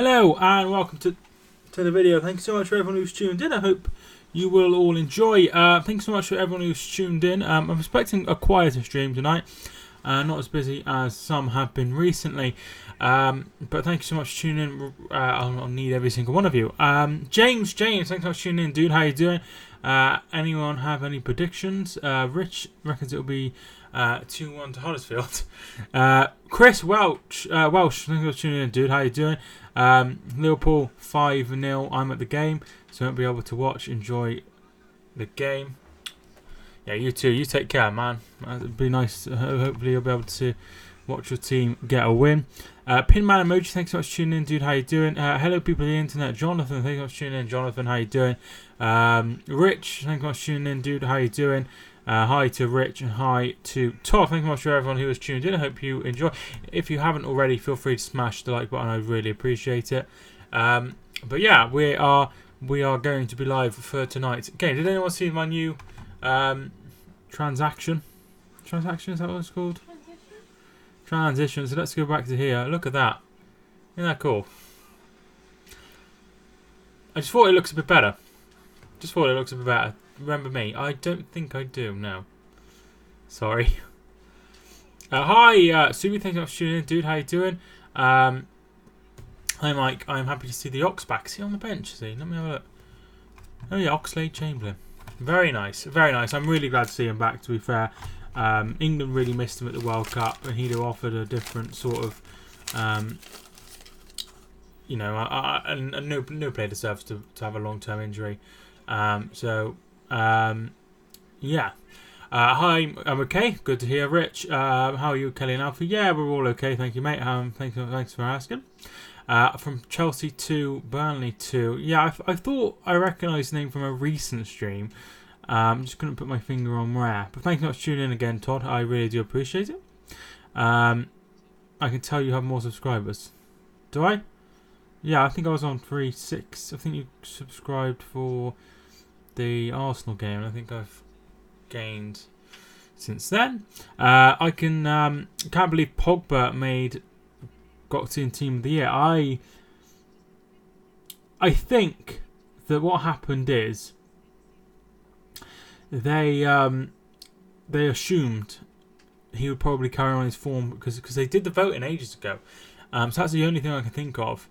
Hello and welcome to the video. Thank you so much for everyone who's tuned in. I hope you will all enjoy. Thanks so much for everyone who's tuned in. I'm expecting a quieter stream tonight. Not as busy as some have been recently. But thank you so much for tuning in. I'll need every single one of you. James, thanks so much for tuning in, dude. How you doing? Anyone have any predictions? Rich reckons it'll be 2-1 to Huddersfield. Chris Welsh, thanks for tuning in, dude. How you doing? Liverpool 5-0. I'm at the game, so I won't be able to enjoy the game. Yeah, you too. You take care, man. It'd be nice. Hopefully, you'll be able to watch your team get a win. Pinman Emoji, thanks so much for tuning in, dude. How you doing? Hello, people on the internet. Jonathan, thanks so much for tuning in. Jonathan, how you doing? Rich, thanks so much for tuning in, dude. How you doing? Hi to Rich and hi to Todd. Thank you much for everyone who has tuned in. I hope you enjoy. If you haven't already, feel free to smash the like button. I really appreciate it. But yeah, we are going to be live for tonight's game. Did anyone see my new transaction? Transaction, is that what it's called? Transition. So let's go back to here. Look at that. Isn't that cool? I just thought it looks a bit better. Remember me? I don't think I do, no. Sorry. Hi, Subi, thanks so much for tuning in, dude. How you doing? Hi, Mike. I'm happy to see the Ox back. See on the bench, see? Let me have a look. Oh, yeah, Oxlade Chamberlain. Very nice, very nice. I'm really glad to see him back, to be fair. England really missed him at the World Cup, and he'd have offered a different sort of, and no player deserves to have a long-term injury. Yeah. Hi, I'm okay. Good to hear, Rich. How are you, Kelly and Alfie? Yeah, we're all okay. Thank you, mate. Thanks for asking. From Chelsea to Burnley to... Yeah, I thought I recognised the name from a recent stream. Just couldn't put my finger on where. But thank you so much for tuning in again, Todd. I really do appreciate it. I can tell you have more subscribers. Do I? Yeah, I think I was on 3-6. I think you subscribed for the Arsenal game, and I think I've gained since then. I can't believe Pogba got in Team of the Year. I think that what happened is they assumed he would probably carry on his form because they did the voting ages ago. So that's the only thing I can think of.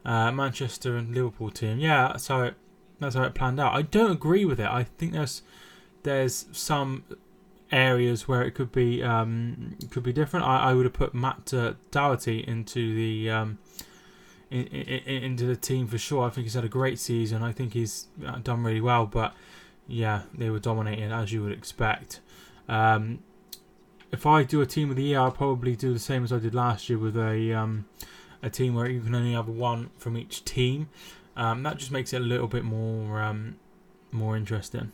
Manchester and Liverpool team. Yeah, that's how it planned out. I don't agree with it. I think there's some areas where it could be different. I would have put Matt Doherty into the team for sure. I think he's had a great season. I think he's done really well. But yeah, they were dominating as you would expect. If I do a team of the year, I'll probably do the same as I did last year with a team where you can only have one from each team. That just makes it a little bit more interesting.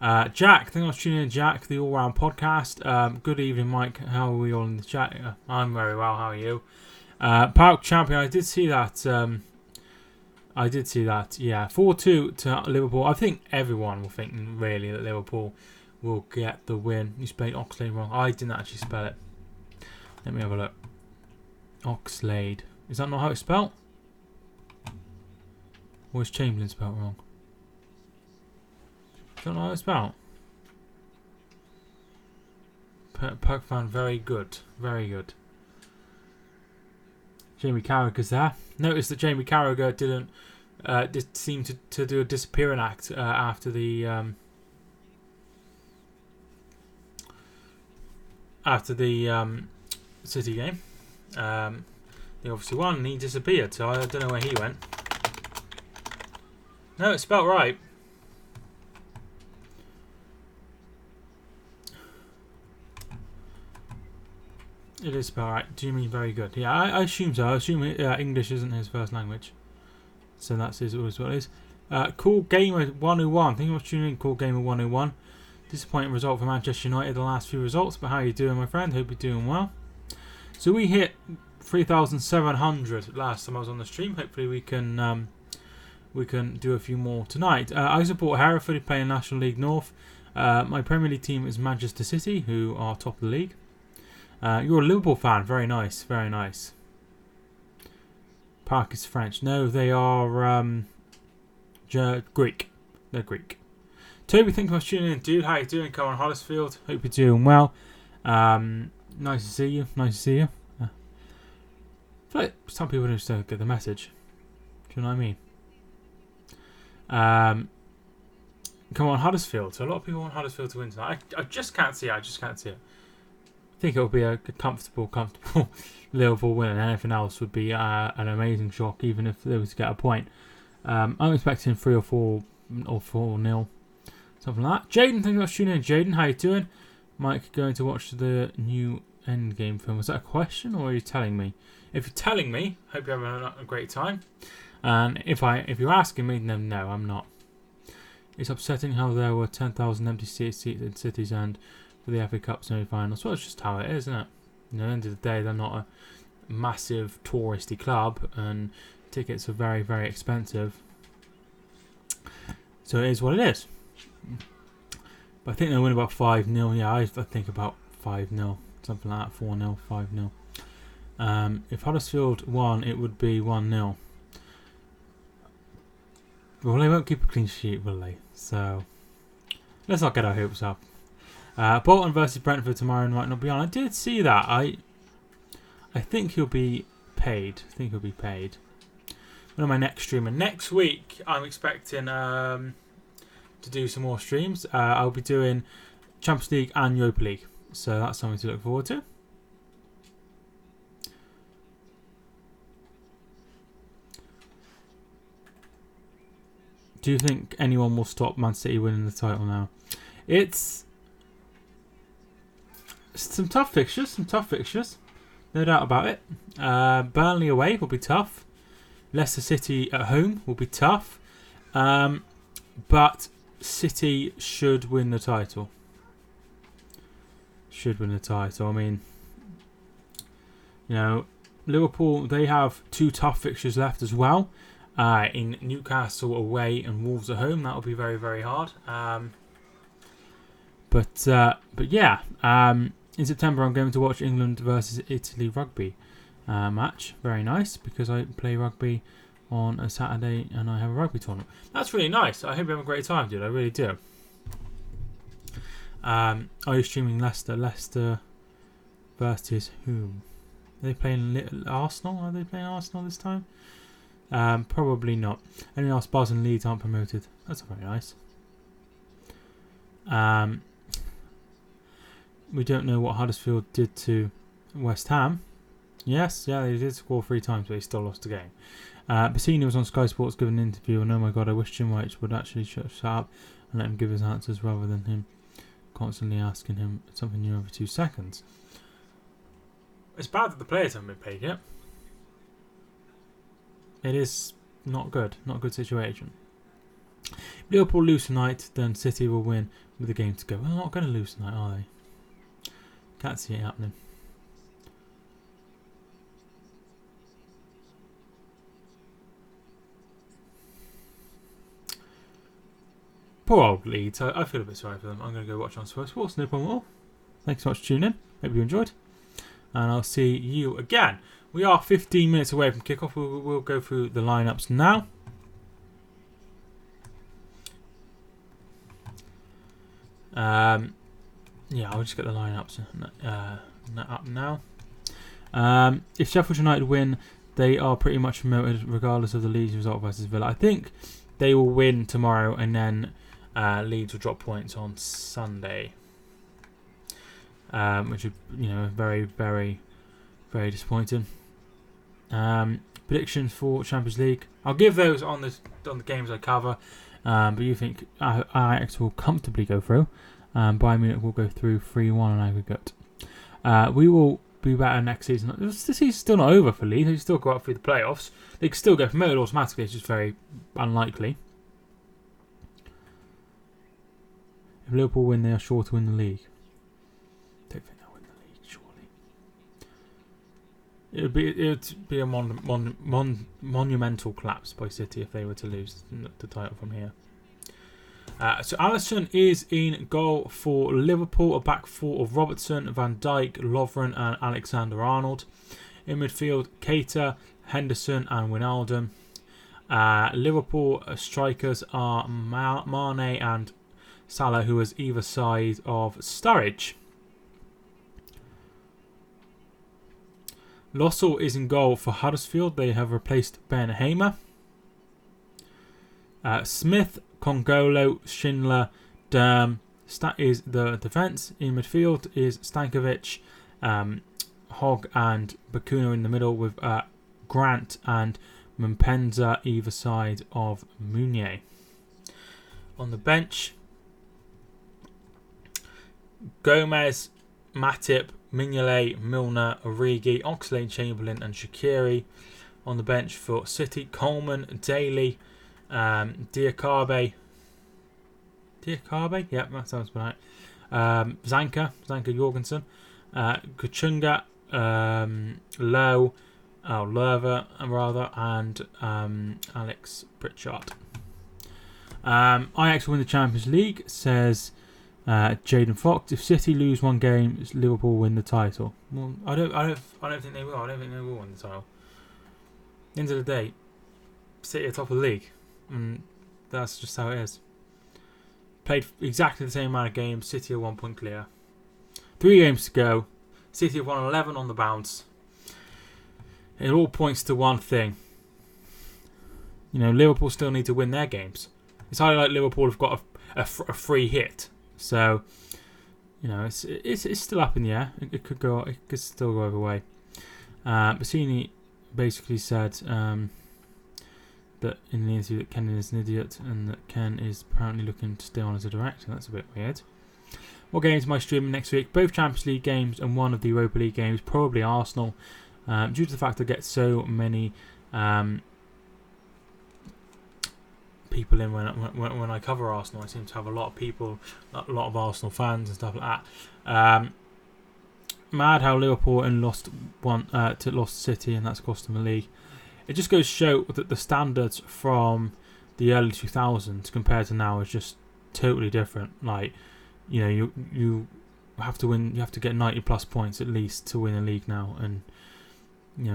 Jack, thank you for tuning in, Jack, the All Round Podcast. Good evening, Mike. How are we all in the chat? I'm very well. How are you? Park Champion, I did see that. Yeah, 4-2 to Liverpool. I think everyone will think really that Liverpool will get the win. You spelled Oxlade wrong. I didn't actually spell it. Let me have a look. Oxlade. Is that not how it's spelled? Or is Chamberlain spelled wrong? Is that not how it's spelled? Perk fan, very good. Very good. Jamie Carragher's there. Notice that Jamie Carragher didn't seem to do a disappearing act after the City game. They obviously won and he disappeared, so I don't know where he went. No, it's spelled right. It is spelled right. Do you mean very good? Yeah, I assume so. I assume English isn't his first language. So that's always what it is. Cool Gamer 101. Thank you for tuning in, Cool Gamer 101. Disappointing result for Manchester United, the last few results. But how are you doing, my friend? Hope you're doing well. So we hit 3,700 last time I was on the stream. Hopefully we can do a few more tonight. I support Hereford, playing National League North. My Premier League team is Manchester City, who are top of the league. You're a Liverpool fan. Very nice. Very nice. Park is French. No, they are Greek. They're Greek. Toby, thanks for tuning in, dude. How you doing? Come on, Huddersfield. Hope you're doing well. Nice to see you. Nice to see you. I feel like some people just don't get the message. Do you know what I mean? Come on, Huddersfield. So a lot of people want Huddersfield to win tonight. I just can't see it. I think it will be a comfortable Liverpool win, and anything else would be an amazing shock, even if they were to get a point. I'm expecting 3 or 4 or 4-0. Something like that. Jaden, thank you for tuning in. Jaden, how you doing? Mike, going to watch the new Endgame film. Was that a question, or are you telling me? If you're telling me, hope you're having a great time. And if you're asking me, then no, I'm not. It's upsetting how there were 10,000 empty seats in City's End for the FA Cup semi-finals. Well, it's just how it is, isn't it? You know, at the end of the day, they're not a massive touristy club, and tickets are very, very expensive. So it is what it is. But I think they'll win about 5-0. Yeah, I think about 5-0. Something like that. 4-0, 5-0. If Huddersfield won, it would be 1-0. Well, they won't keep a clean sheet, will they? So, let's not get our hopes up. Bolton versus Brentford tomorrow might not be on. I did see that. I think he'll be paid. When am I next streaming? Next week, I'm expecting to do some more streams. I'll be doing Champions League and Europa League. So that's something to look forward to. Do you think anyone will stop Man City winning the title now? It's some tough fixtures. No doubt about it. Burnley away will be tough. Leicester City at home will be tough. But City should win the title. I mean, you know, Liverpool, they have 2 tough fixtures left as well. In Newcastle away and Wolves at home. That will be very, very hard. But yeah, in September I'm going to watch England versus Italy rugby match. Very nice, because I play rugby on a Saturday and I have a rugby tournament. That's really nice. I hope you have a great time, dude. I really do. Are you streaming Leicester? Leicester versus whom? Are they playing Arsenal? Are they playing Arsenal this time? Probably not. Anyone else? Buzz and Leeds aren't promoted. That's very nice. We don't know what Huddersfield did to West Ham. Yes, yeah, they did score 3 times, but they still lost the game. Bassini was on Sky Sports giving an interview, and oh my god, I wish Jim White would actually shut up and let him give his answers rather than him constantly asking him something new every 2 seconds. It's bad that the players haven't been paid yet. It is not good. Not a good situation. If Liverpool lose tonight, then City will win with a game to go. Well, they're not going to lose tonight, are they? Can't see it happening. Poor old Leeds. I feel a bit sorry for them. I'm going to go watch on Sky Sports. No problem at all. Thanks so much for tuning in. Hope you enjoyed. And I'll see you again. We are 15 minutes away from kickoff. We'll go through the lineups now. Yeah, I'll just get the lineups up now. If Sheffield United win, they are pretty much promoted regardless of the Leeds result versus Villa. I think they will win tomorrow, and then Leeds will drop points on Sunday, which is, you know, very, very, very disappointing. Predictions for Champions League. I'll give those on the games I cover. But you think Ajax will comfortably go through. Bayern Munich will go through 3-1 on aggregate. We will be better next season. The season's still not over for Leeds. They still go up through the playoffs. They can still get promoted automatically. It's just very unlikely. If Liverpool win, they are sure to win the league. Don't think they'll win the league, surely. It would be a monumental collapse by City if they were to lose the title from here. So Alisson is in goal for Liverpool. A back four of Robertson, Van Dijk, Lovren and Alexander-Arnold. In midfield, Keita, Henderson and Wijnaldum. Liverpool strikers are Mane and Salah, who is either side of Sturridge. Lossell is in goal for Huddersfield. They have replaced Ben Hamer. Smith, Congolo, Schindler, Derm. That is the defence. In midfield is Stankovic, Hogg and Bakuna in the middle, with Grant and Mpenza either side of Meunier. On the bench, Gomez, Matip, Mignolet, Milner, Origi, Oxlade-Chamberlain and Shaqiri. On the bench for City, Coleman, Daly, Diakabe. Yep, that sounds right. Zanka Jorgensen, Kachunga, Lowe, Lerva rather, and Alex Pritchard. Ajax will win the Champions League, says Jaden Fox. If City lose one game, Liverpool win the title. Well, I don't think they will. I don't think they will win the title. At the end of the day, City are top of the league, and that's just how it is. Played exactly the same amount of games. City are 1 point clear. 3 games to go. City have won 11 on the bounce. It all points to one thing. Liverpool still need to win their games. It's highly like Liverpool have got a free hit. So, it's still up in the air. It could go. It could still go either way. Bassini basically said that in the interview that Ken is an idiot and that Ken is apparently looking to stay on as a director. That's a bit weird. What games am I streaming next week? Both Champions League games and one of the Europa League games. Probably Arsenal, due to the fact I get so many people in when I cover Arsenal. I seem to have a lot of people, a lot of Arsenal fans and stuff like that. Mad how Liverpool and lost City, and that's cost them the league. It just goes to show that the standards from the early 2000s compared to now is just totally different. Like, you have to win, you have to get 90 plus points at least to win a league now. And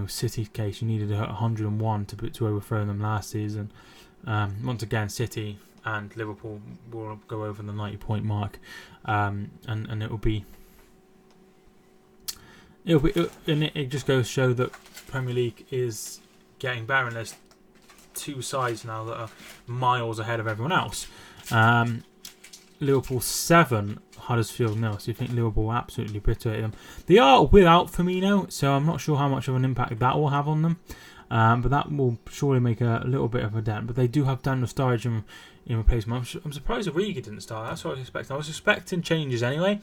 City's case, you needed 101 to overthrow them last season. Once again, City and Liverpool will go over the 90 point mark, and it just goes to show that Premier League is getting better, and there's 2 sides now that are miles ahead of everyone else. Liverpool 7, Huddersfield 0. So you think Liverpool will absolutely obliterate them. They are without Firmino, so I'm not sure how much of an impact that will have on them. But that will surely make a little bit of a dent. But they do have Daniel Sturridge in replacement. I'm surprised Origi didn't start. That's what I was expecting. I was expecting changes anyway.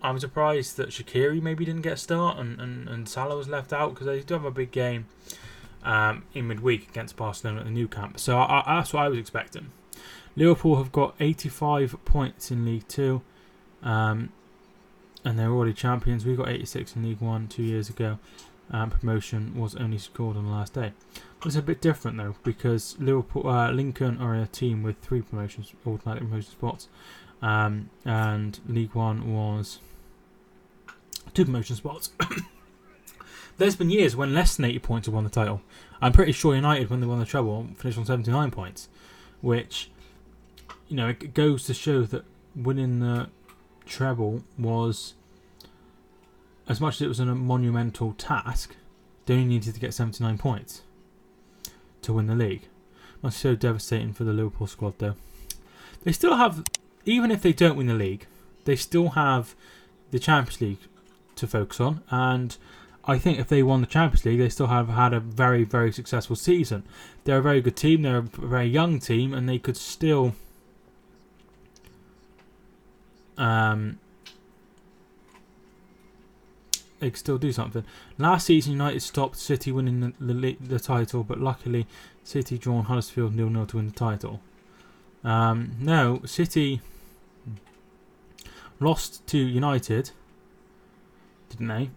I'm surprised that Shaqiri maybe didn't get a start and Salah was left out, because they do have a big game in midweek against Barcelona at the Nou Camp. So that's what I was expecting. Liverpool have got 85 points in League 2, and they're already champions. We got 86 in League 1 2 years ago. Promotion was only scored on the last day. It's a bit different though, because Lincoln are a team with 3 promotions, automatic promotion spots, and League 1 was 2 promotion spots. There's been years when less than 80 points have won the title. I'm pretty sure United, when they won the treble, finished on 79 points, which, it goes to show that winning the treble was, as much as it was a monumental task, they only needed to get 79 points to win the league. That's so devastating for the Liverpool squad, though. They still have, even if they don't win the league, they still have the Champions League to focus on, and I think if they won the Champions League, they still have had a very, very successful season. They're a very good team, they're a very young team, and they could still do something. Last season, United stopped City winning the title, but luckily City drawn Huddersfield 0-0 to win the title. No, City lost to United, didn't they?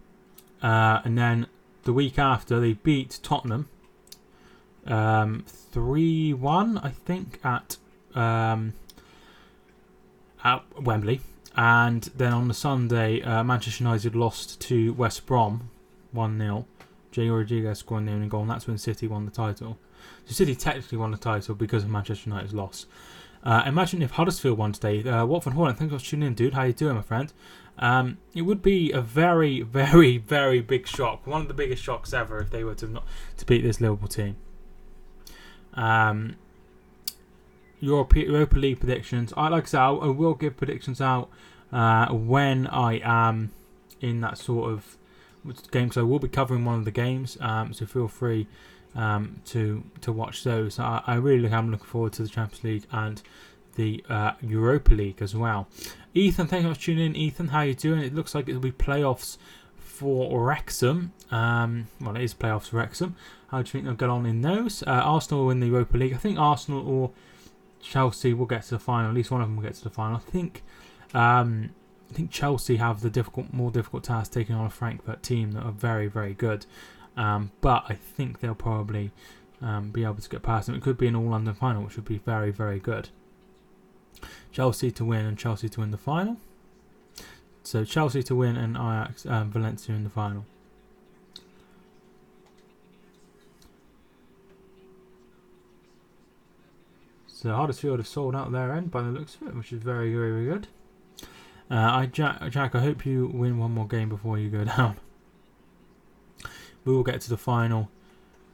And then the week after, they beat Tottenham 3-1, I think, at Wembley. And then on the Sunday, Manchester United lost to West Brom 1-0, Jay Rodriguez scoring the only goal, and that's when City won the title. So City technically won the title because of Manchester United's loss. Imagine if Huddersfield won today. Watford Hornet, thanks for tuning in, dude. How you doing, my friend? It would be a very, very, very big shock. One of the biggest shocks ever if they were to beat this Liverpool team. Europa League predictions. Like I said, I will give predictions out when I am in that sort of game. So I will be covering one of the games. So feel free to watch those. I really am looking forward to the Champions League and the Europa League as well. Ethan, thank you for tuning in. Ethan, how you doing? It looks like it'll be playoffs for Wrexham. Well, it is playoffs for Wrexham. How do you think they'll get on in those? Arsenal will win the Europa League. I think Arsenal or Chelsea will get to the final. At least one of them will get to the final. I think Chelsea have the more difficult task taking on a Frankfurt team that are very, very good. But I think they'll probably be able to get past them. It could be an all-London final, which would be very, very good. Chelsea to win and Chelsea to win the final. So Chelsea to win and Ajax, Valencia in the final. So Huddersfield have sold out their end by the looks of it, which is very, very good. Jack, I hope you win one more game before you go down. We will get to the final.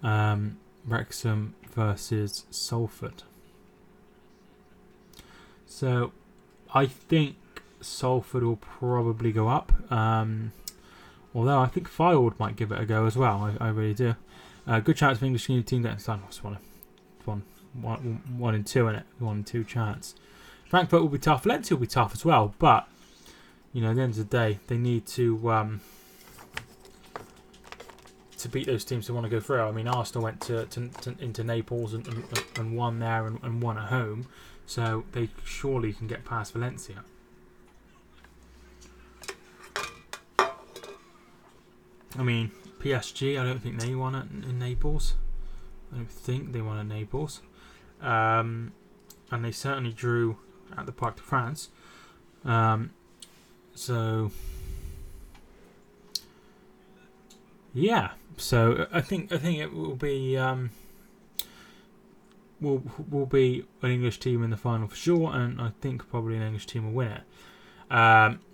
Wrexham versus Salford. So I think Salford will probably go up. Although I think Firewood might give it a go as well. I really do. Good chance for English team getting started. One and two in it. 1 and 2 chance. Frankfurt will be tough. Valencia will be tough as well. But you know, at the end of the day, they need to beat those teams who want to go through. I mean, Arsenal went into Naples and won there and won at home. So they surely can get past Valencia. I mean, PSG, I don't think they won it in Naples. I don't think they won at Naples. And they certainly drew at the Parc de France. So yeah. So I think it will be will be an English team in the final for sure, and I think probably an English team will win it.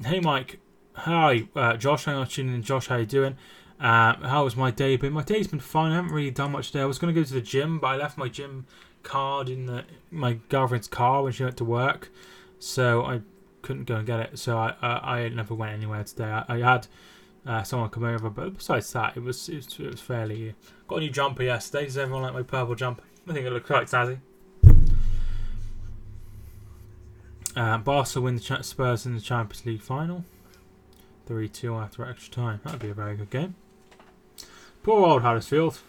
Hey Mike, hi Josh, hang on, tuning in. Josh, how you doing? How has my day been? My day's been fine. I haven't really done much today. I was going to go to the gym, but I left my gym card in my girlfriend's car when she went to work, so I couldn't go and get it. So I never went anywhere today. I had someone come over, but besides that, it was fairly. Got a new jumper yesterday. Does everyone like my purple jumper? I think it looks quite snazzy. Barca win the Spurs in the Champions League final. 3-2 after extra time. That'd be a very good game. Poor old Huddersfield.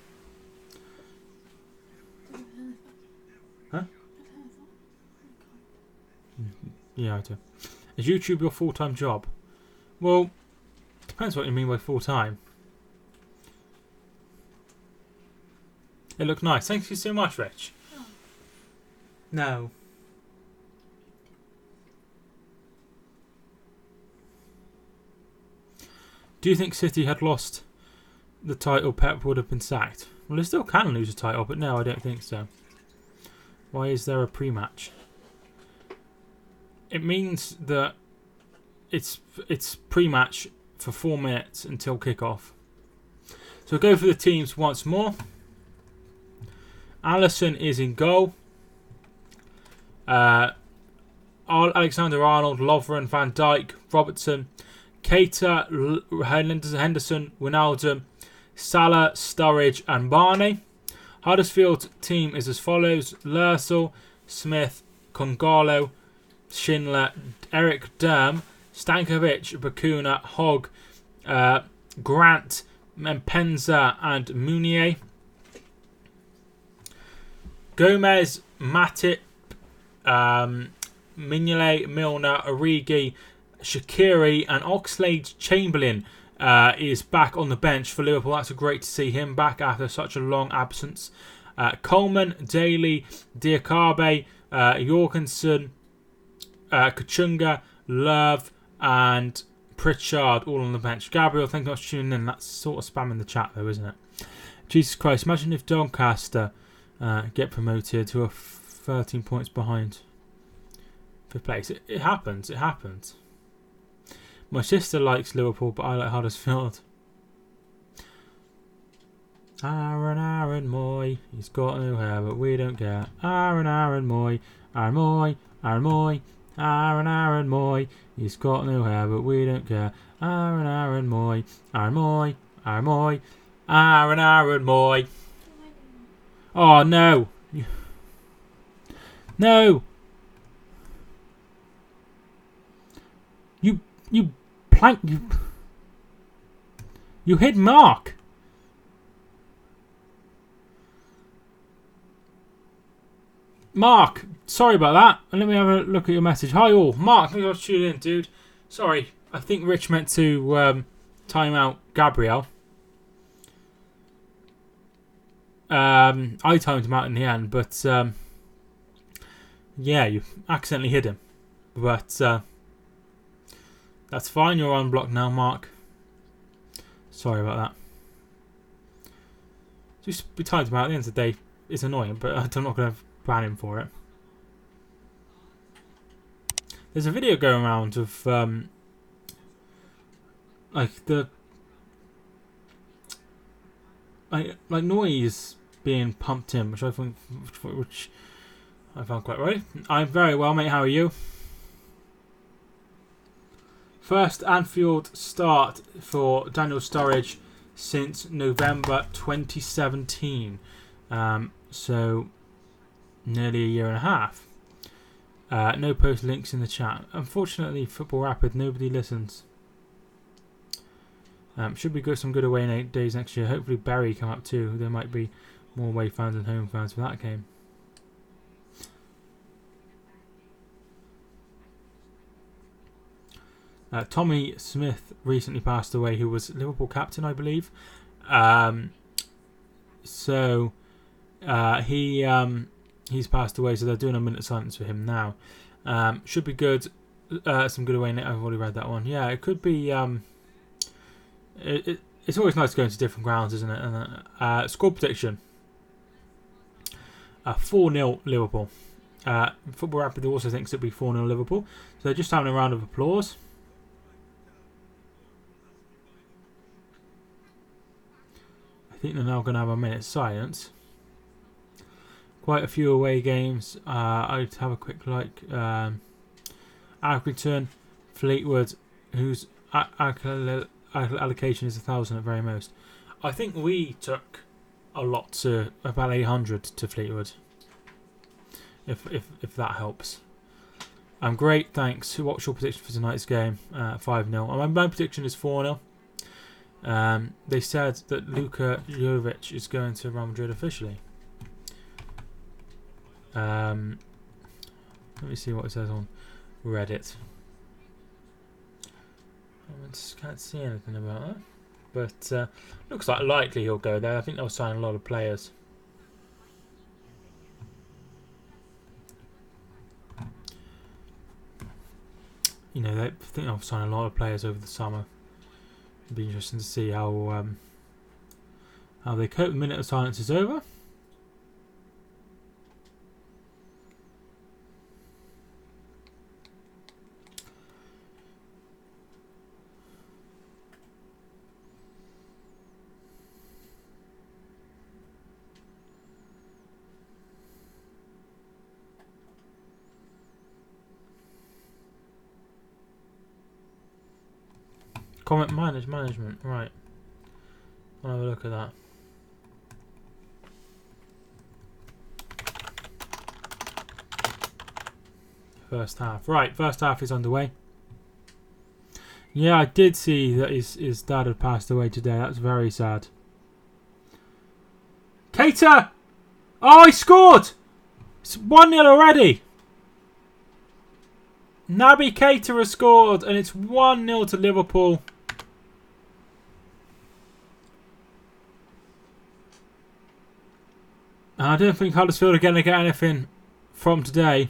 Huh? Yeah, I do. Is YouTube your full-time job? Well, depends what you mean by full-time. It looked nice. Thank you so much, Rich. Oh. No. Do you think City had lost the title, Pep would have been sacked? Well, they still can lose a title, but no, I don't think so. Why is there a pre-match? It means that it's pre-match for 4 minutes until kick-off. So go for the teams once more. Alisson is in goal. Alexander-Arnold, Lovren, Van Dijk, Robertson, Keita, Henderson, Wijnaldum, Salah, Sturridge and Barney. Huddersfield team is as follows: Lursel, Smith, Kongalo, Schindler, Eric Durm, Stankovic, Bakuna, Hogg, Grant, Mpenza and Mounier. Gomez, Matip, Mignolet, Milner, Origi, Shaqiri and Oxlade-Chamberlain is back on the bench for Liverpool. That's great to see him back after such a long absence. Coleman, Daly, Diakabe, Jorgensen, Kachunga, Love and Pritchard all on the bench. Gabriel, thank you for tuning in. That's sort of spamming the chat though, isn't it? Jesus Christ, imagine if Doncaster get promoted who are 13 points behind fifth place. It happens. It happens. My sister likes Liverpool, but I like Huddersfield. Aaron Moy, he's got no hair, but we don't care. Aaron Moy, Aaron Moy, Aaron Moy, Aaron Moy, he's got no hair, but we don't care. Aaron Moy, Aaron Moy, Aaron Moy, Aaron Moy. Oh no! No! You plank you hit Mark. Mark, sorry about that. And let me have a look at your message. Hi all. Mark, thank you for tuning in, dude. Sorry, I think Rich meant to time out Gabriel. I timed him out in the end, but yeah, you accidentally hit him. But that's fine, you're unblocked now, Mark. Sorry about that. Just we timed him out at the end of the day. It's annoying, but I'm not going to ban him for it. There's a video going around of like the like noise being pumped in, which I found quite right. I'm very well, mate. How are you? First Anfield start for Daniel Sturridge since November 2017. So nearly a year and a half. No post links in the chat. Unfortunately, Football Rapid, nobody listens. Should be some good away days next year. Hopefully Barry come up too. There might be more away fans than home fans for that game. Tommy Smith recently passed away, who was Liverpool captain, I believe. So he's passed away, so they're doing a minute of silence for him now. Should be good. Some good away. I've already read that one. Yeah, it could be. It's always nice to go into different grounds, isn't it? And score prediction: 4-0 Liverpool. Football Rapid also thinks it'll be 4-0 Liverpool. So they're just having a round of applause. I think they're now going to have a minute's silence. Quite a few away games. I'd have a quick look. Accrington, Fleetwood, whose allocation is 1,000 at very most. I think we took a lot to about 800 to Fleetwood. If that helps. Great, thanks. What's your prediction for tonight's game? 5-0. My prediction is 4-0. They said that Luka Jovic is going to Real Madrid officially. Let me see what it says on Reddit. I just can't see anything about that. But looks like likely he'll go there. I think they'll sign a lot of players. You know, I think they'll sign a lot of players over the summer. It'll be interesting to see how they cope. The minute of silence is over. Comment management, right. I'll have a look at that. First half. Right, first half is underway. Yeah, I did see that his dad had passed away today. That's very sad. Keita! Oh, he scored! It's 1-0 already. Naby Keita has scored, and it's 1-0 to Liverpool. I don't think Huddersfield are going to get anything from today.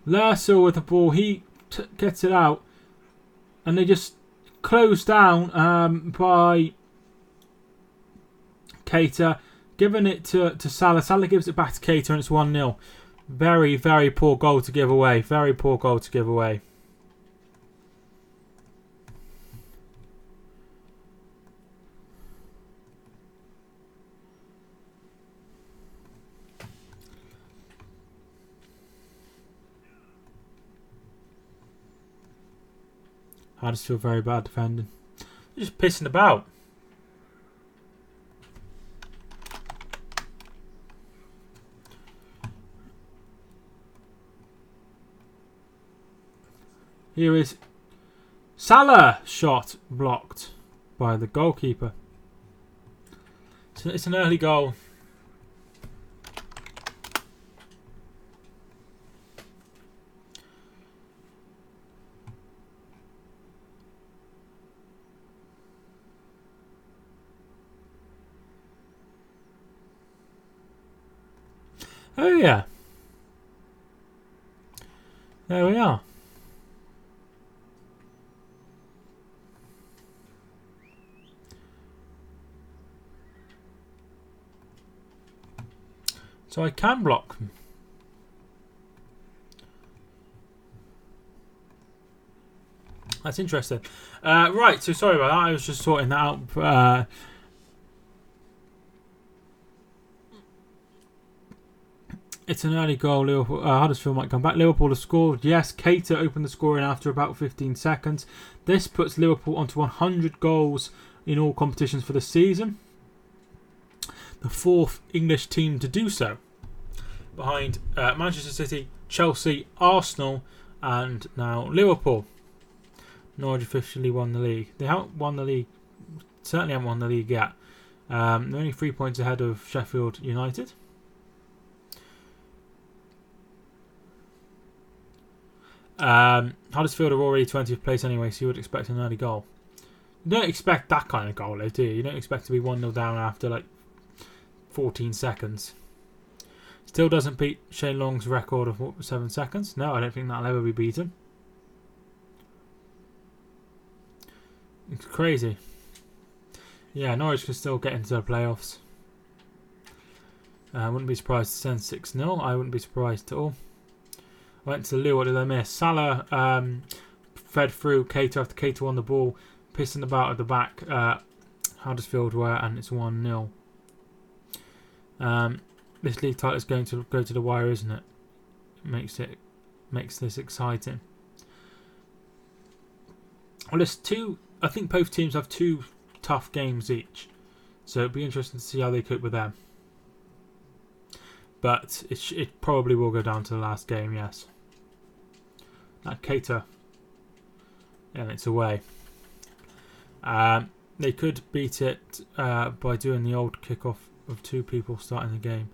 Lerso with the ball, he gets it out, and they just close down by Keita, giving it to Salah. Salah gives it back to Keita and it's 1-0. Very, very poor goal to give away. Very poor goal to give away. Huddersfield very bad defending. They're just pissing about. Here is Salah, shot blocked by the goalkeeper. So it's an early goal. Oh yeah. There we are. So I can block them. That's interesting. Right, so sorry about that. I was just sorting that out. It's an early goal. Liverpool, Huddersfield might come back. Liverpool have scored. Yes, Keita opened the scoring after about 15 seconds. This puts Liverpool onto 100 goals in all competitions for the season. The fourth English team to do so. Behind Manchester City, Chelsea, Arsenal, and now Liverpool. Norwich officially won the league. They haven't won the league. Certainly haven't won the league yet. They're only 3 points ahead of Sheffield United. Huddersfield are already 20th place anyway, so you would expect an early goal. You don't expect that kind of goal, though, do you? You don't expect to be 1-0 down after like 14 seconds. Still doesn't beat Shane Long's record of 7 seconds. No, I don't think that'll ever be beaten. It's crazy. Yeah, Norwich can still get into the playoffs. I wouldn't be surprised to send 6-0. I wouldn't be surprised at all. Went to Lou. What did I miss? Salah fed through Keita after Keita won the ball. Pissing about at the back. Huddersfield were, and it's 1-0. This league title is going to go to the wire, isn't it? Makes this exciting. Well, there's two. I think both teams have 2 tough games each, so it'd be interesting to see how they cope with them. But it probably will go down to the last game. Yes. That Keita, and it's away. They could beat it by doing the old kickoff of 2 people starting the game,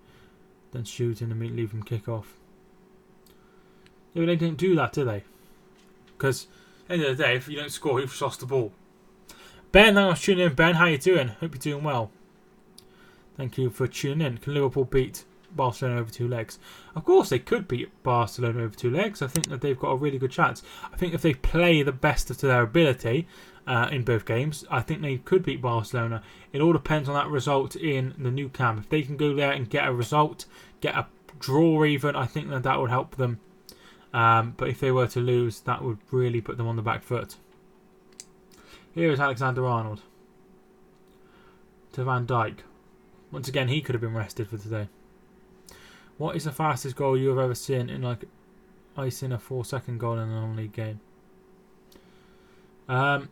then shooting immediately from kickoff. Yeah, but they didn't do that, do they? Because at the end of the day, if you don't score, you've lost the ball. Ben, thanks for tuning in. Ben, how you doing? Hope you're doing well. Thank you for tuning in. Can Liverpool beat Barcelona over 2 legs? Of course they could beat Barcelona over 2 legs. I think that they've got a really good chance. I think if they play the best of their ability in both games, I think they could beat Barcelona. It all depends on that result in the new camp. If they can go there and get a result, get a draw even, I think that would help them. But if they were to lose, that would really put them on the back foot. Here is Alexander-Arnold to Van Dijk. Once again, he could have been rested for today. What is the fastest goal you have ever seen in like icing a 4-second goal in a non-league game? I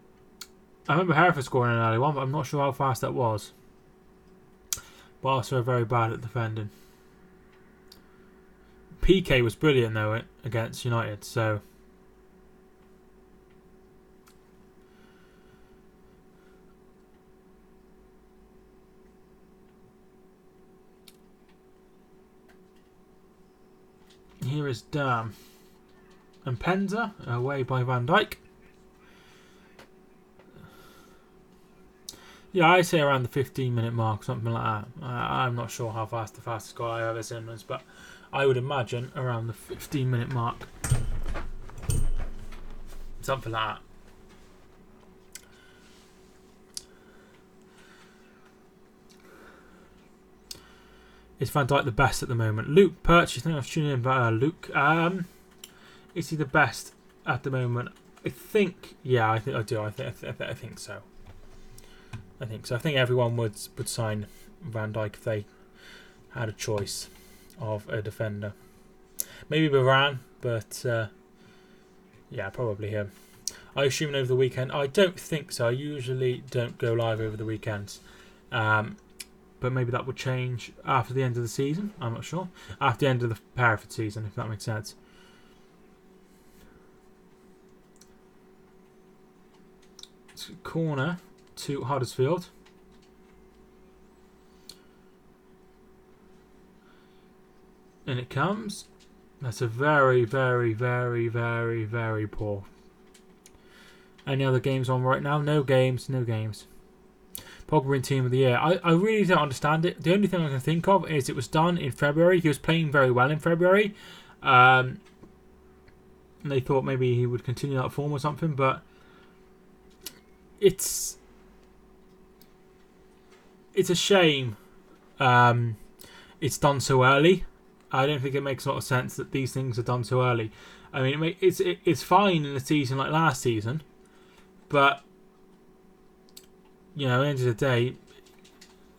remember Hereford scoring an early one, but I'm not sure how fast that was. Barca are very bad at defending. PK was brilliant though against United, so here is Dam and Penza away by Van Dijk. Yeah, I say around the 15-minute mark, something like that. I'm not sure how fast the fastest goal I've ever seen was, but I would imagine around the 15-minute mark. Something like that. Is Van Dijk the best at the moment? Luke Purchase, I was tuning in, but Luke, is he the best at the moment? I think, yeah, I think I do. I think so. I think so. I think everyone would sign Van Dijk if they had a choice of a defender. Maybe Varane, but yeah, probably him. I assume over the weekend. I don't think so. I usually don't go live over the weekends. But maybe that would change after the end of the season. I'm not sure. After the end of the Hereford season, if that makes sense. Corner to Huddersfield. And it comes. That's a very, very, very, very, very poor. Any other games on right now? No games. Pogba in Team of the Year. I really don't understand it. The only thing I can think of is it was done in February. He was playing very well in February. And they thought maybe he would continue that form or something, but it's a shame it's done so early. I don't think it makes a lot of sense that these things are done so early. I mean, it's fine in a season like last season, but you know, at the end of the day,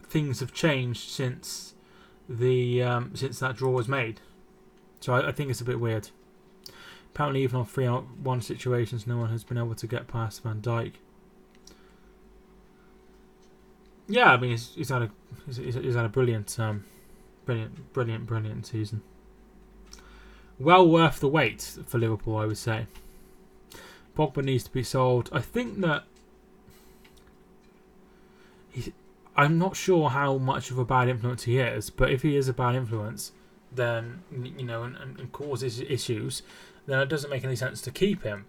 things have changed since since that draw was made. So I think it's a bit weird. Apparently, even on 3-on-1 situations, no one has been able to get past Van Dijk. Yeah, I mean, he's had a brilliant season. Well worth the wait for Liverpool, I would say. Pogba needs to be sold. I think that I'm not sure how much of a bad influence he is, but if he is a bad influence, then you know, and causes issues, then it doesn't make any sense to keep him.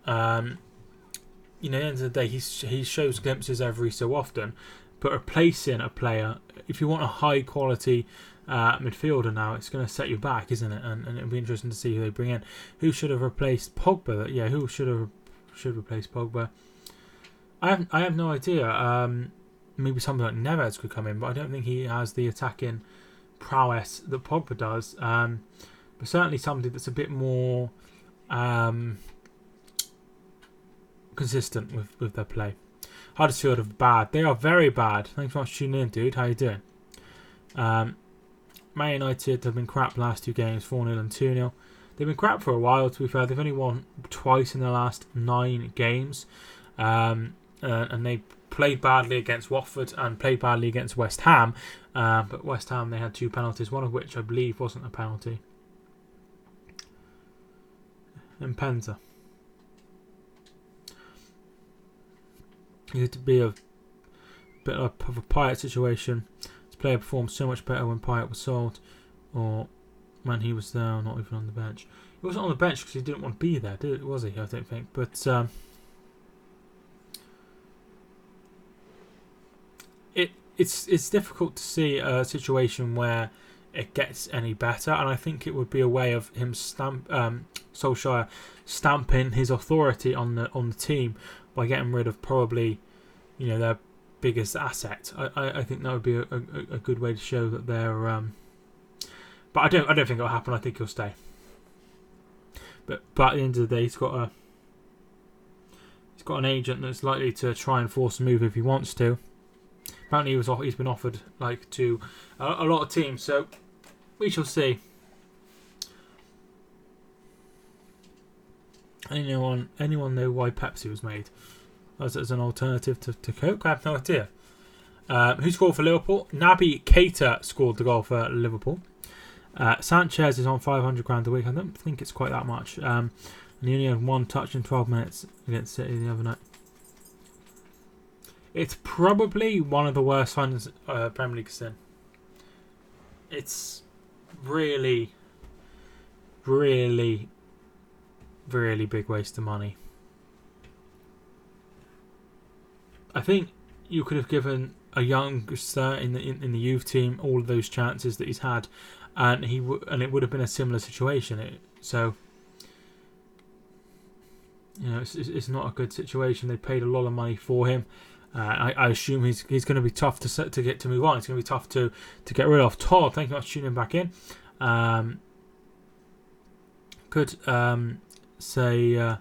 You know, at the end of the day, he shows glimpses every so often, but replacing a player, if you want a high quality midfielder now, it's going to set you back, isn't it? And it'll be interesting to see who they bring in. Who should have replaced Pogba? Yeah, who should replace Pogba? I have no idea. Maybe something like Neves could come in, but I don't think he has the attacking prowess that Pogba does. But certainly somebody that's a bit more consistent with their play. Huddersfield are bad. They are very bad. Thanks so much for tuning in, dude. How you doing? Man United have been crap last two games, 4-0 and 2-0. They've been crap for a while, to be fair. They've only won twice in the last 9 games. And they played badly against Watford and played badly against West Ham. But West Ham, they had 2 penalties, one of which I believe wasn't a penalty. And Penza. It had to be a bit of a Payet situation. This player performed so much better when Payet was sold, or when he was there, or not even on the bench. He wasn't on the bench because he didn't want to be there, was he? I don't think. But it's difficult to see a situation where it gets any better, and I think it would be a way of him Solskjaer stamping his authority on the team by getting rid of probably, you know, their biggest asset. I think that would be a good way to show that they're. But I don't think it'll happen. I think he'll stay. But at the end of the day, he's got an agent that's likely to try and force a move if he wants to. Apparently, he's been offered to a lot of teams, so we shall see. Anyone know why Pepsi was made? As an alternative to Coke? I have no idea. Who scored for Liverpool? Naby Keita scored the goal for Liverpool. Sanchez is on 500 grand a week. I don't think it's quite that much. And he only had 1 touch in 12 minutes against City the other night. It's probably one of the worst finals Premier League's seen. It's really, really, really big waste of money. I think you could have given a youngster in the youth team all of those chances that he's had, and it would have been a similar situation. So, you know, it's not a good situation. They paid a lot of money for him. I assume he's going to be tough to get to move on. It's going to be tough to get rid of. Todd, thank you much for tuning back in. Could say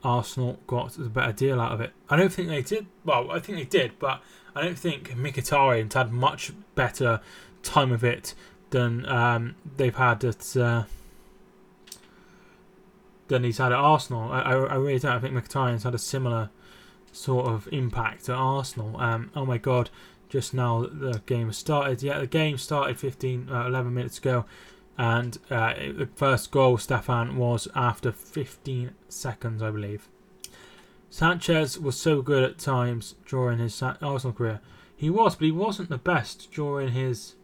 Arsenal got a better deal out of it. I don't think they did. Well, I think they did, but I don't think Mkhitaryan's had much better time of it than they've had at than he's had at Arsenal. I really don't. I think Mkhitaryan's had a similar sort of impact at Arsenal. Oh my God, just now the game has started. Yeah, the game started 11 minutes ago, and the first goal, Stefan, was after 15 seconds, I believe. Sanchez was so good at times during his Arsenal career. He was, but he wasn't the best during his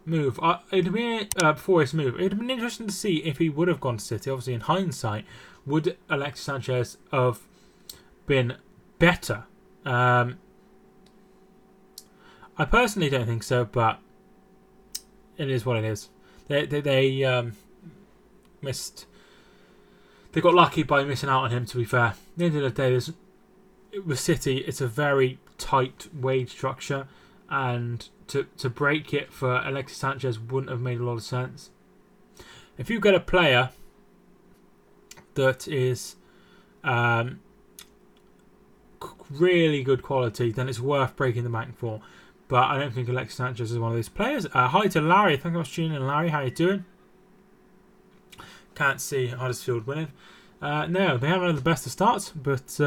move. It'd been before his move. It'd have been interesting to see if he would have gone to City. Obviously, in hindsight, would Alexis Sanchez have been better? I personally don't think so, but it is what it is. They missed. They got lucky by missing out on him. To be fair, at the end of the day, with City, it's a very tight wage structure, and to break it for Alexis Sanchez wouldn't have made a lot of sense. If you get a player that is really good quality, then it's worth breaking the bank for. But I don't think Alexis Sanchez is one of those players. Hi to Larry. Thank you for tuning in, Larry. How you doing? Can't see Huddersfield winning. No, they haven't had the best of starts, but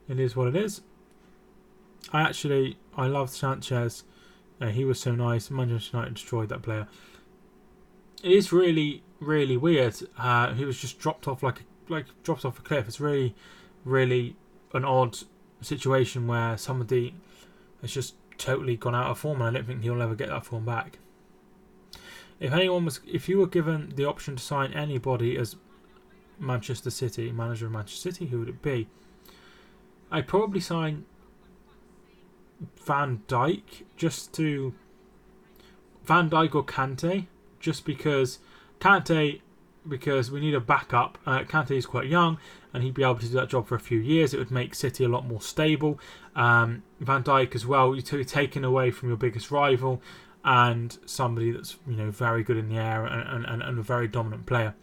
it is what it is. I loved Sanchez. He was so nice. Manchester United destroyed that player. It is really, really weird. He was just dropped off like dropped off a cliff. It's really, really an odd situation where somebody has just totally gone out of form, and I don't think he'll ever get that form back. If you were given the option to sign anybody as Manchester City manager of Manchester City, who would it be? I'd probably sign Van Dijk or Kante, just because we need a backup. Kante is quite young, and he'd be able to do that job for a few years. It would make City a lot more stable. Van Dijk as well, you're taken away from your biggest rival and somebody that's very good in the air and a very dominant player.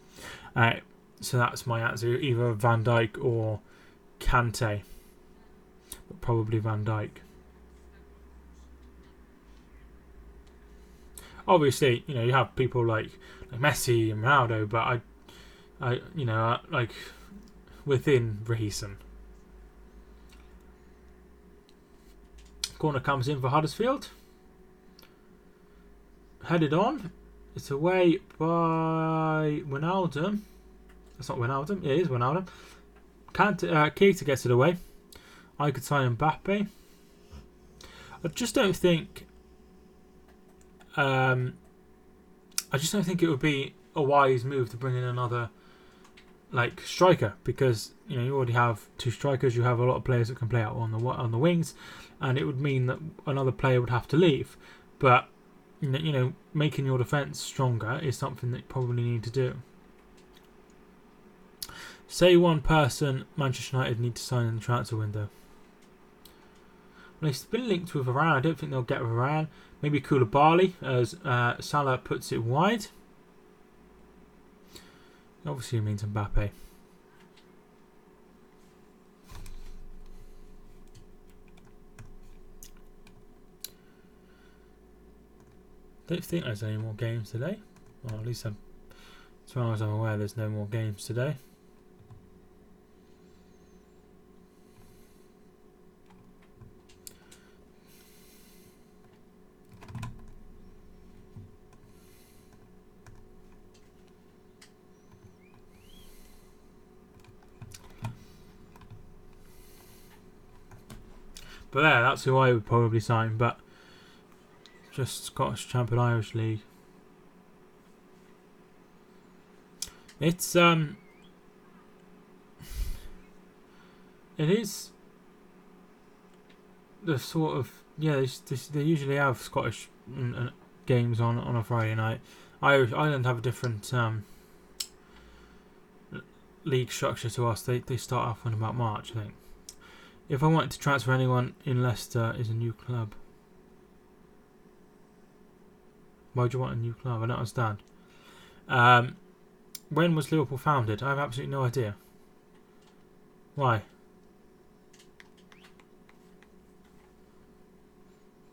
So that's my answer, either Van Dijk or Kante, but probably Van Dijk. Obviously, you have people like Messi and Ronaldo, but I within reason. Corner comes in for Huddersfield. Headed on. It's away by Wijnaldum. That's not Wijnaldum. It is Wijnaldum. Keita gets it away. I could sign Mbappe. I just don't think. I just don't think it would be a wise move to bring in another striker, because you already have two strikers. You have a lot of players that can play out on the wings, and it would mean that another player would have to leave. But making your defence stronger is something that you probably need to do. Say one person Manchester United need to sign in the transfer window. Well, it's been linked with Varane. I don't think they'll get Varane. Maybe Koulibaly, as Salah puts it wide. Obviously, it means Mbappe. Don't think there's any more games today. Well, at least as far as I'm aware, there's no more games today. But that's who I would probably sign. But just Scottish Champion Irish League. It's it is the sort of they usually have Scottish games on a Friday night. Ireland have a different league structure to us. They start off in about March, I think. If I wanted to transfer anyone in Leicester is a new club. Why do you want a new club? I don't understand. When was Liverpool founded? I have absolutely no idea. Why?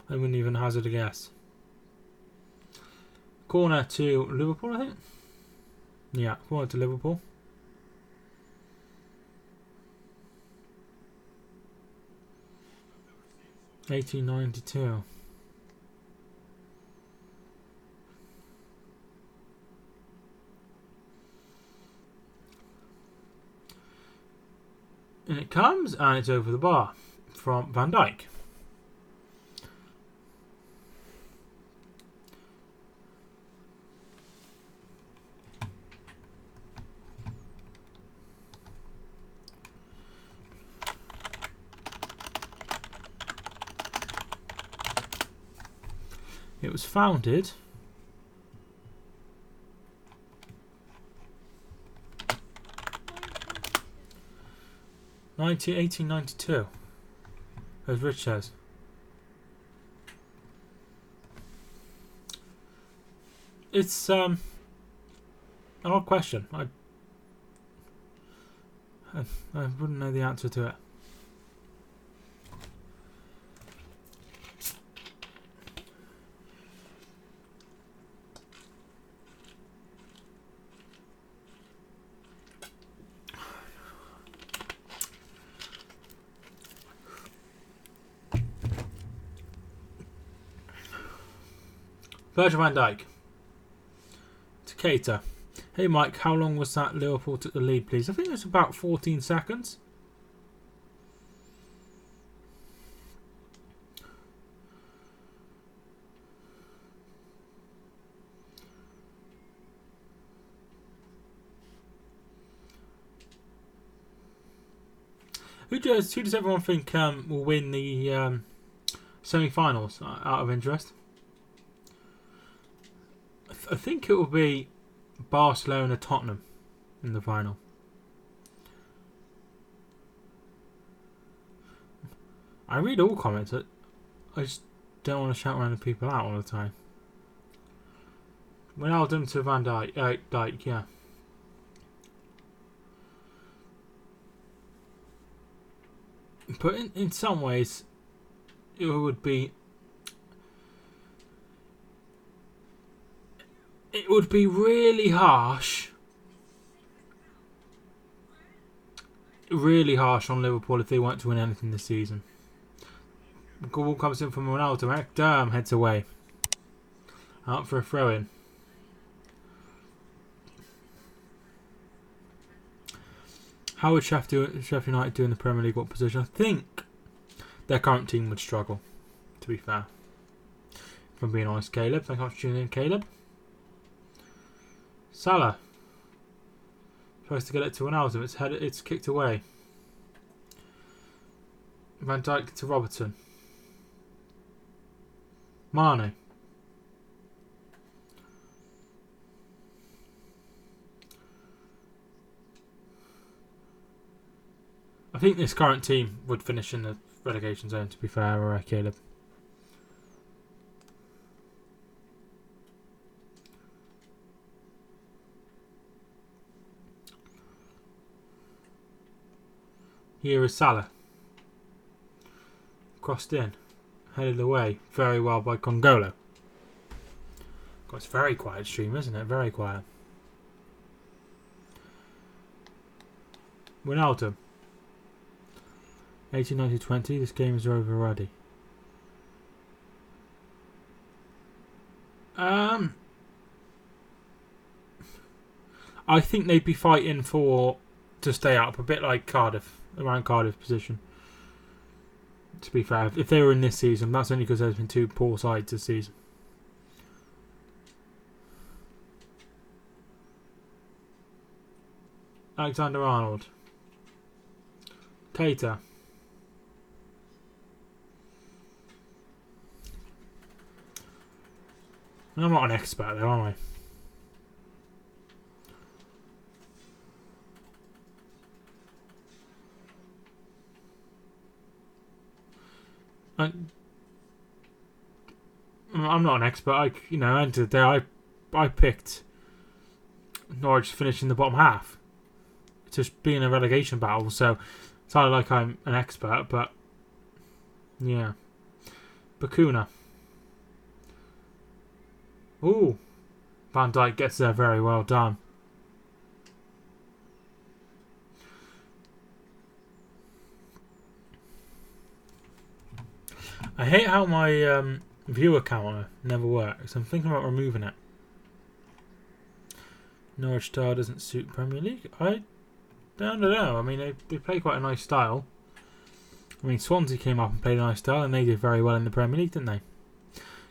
I wouldn't even hazard a guess. Corner to Liverpool, I think. Yeah, corner to Liverpool. $18.92. And it comes, and it's over the bar from Van Dijk. It was founded in 1892, as Rich says. It's an odd question. I wouldn't know the answer to it. Virgil van Dijk to Keita. Hey Mike, how long was that Liverpool took the lead, please? I think it was about 14 seconds. Who does everyone think will win the semi-finals out of interest? I think it will be Barcelona Tottenham in the final. I read all comments. I just don't want to shout random people out all the time. Ronaldo to Van Dijk. Dijk, yeah. But in some ways, it would be really harsh on Liverpool if they weren't to win anything this season. The ball comes in from Ronaldo. Eric Durham heads away. Out for a throw-in. How would Sheffield United do in the Premier League? What position? I think their current team would struggle, to be fair. If I'm being honest, Caleb. Thank you for tuning in, Caleb. Salah tries to get it to Ronaldo. It's kicked away. Van Dijk to Robertson. Mane. I think this current team would finish in the relegation zone, to be fair, Caleb. Here is Salah. Crossed in. Headed away. Very well by Congolo. God, it's a very quiet stream, isn't it? Very quiet. Ronaldo. 18-20. This game is over already. I think they'd be fighting to stay up, a bit like Cardiff, around Cardiff position. To be fair, if they were in this season, that's only because there's been two poor sides this season. Alexander-Arnold. Keita. I'm not an expert though, am I? I'm not an expert. End of the day, I picked Norwich to finish in the bottom half, just being a relegation battle. So it's not like I'm an expert, but yeah. Bakuna. Ooh, Van Dijk gets there very well done. I hate how my viewer counter never works. I'm thinking about removing it. Norwich style doesn't suit Premier League. I don't know. I mean, they play quite a nice style. I mean, Swansea came up and played a nice style, and they did very well in the Premier League, didn't they?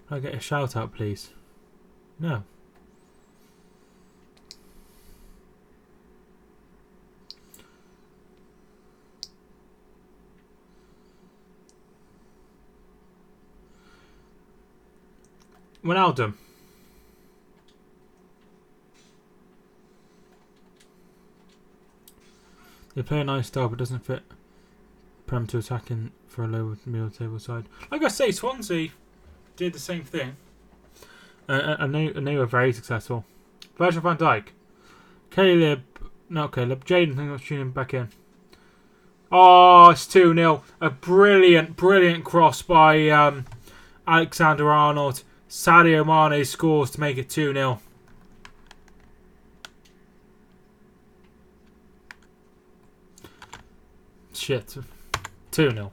Can I get a shout out, please? No. Ronaldo. They play a nice style, but doesn't fit Prem to attacking for a lower middle table side. Like I say, Swansea did the same thing, and they were very successful. Virgil van Dijk, Jaden, thanks for tuning back in. Oh, it's 2-0. A brilliant cross by Alexander Arnold. Sadio Mane scores to make it 2-0. Shit. 2-0.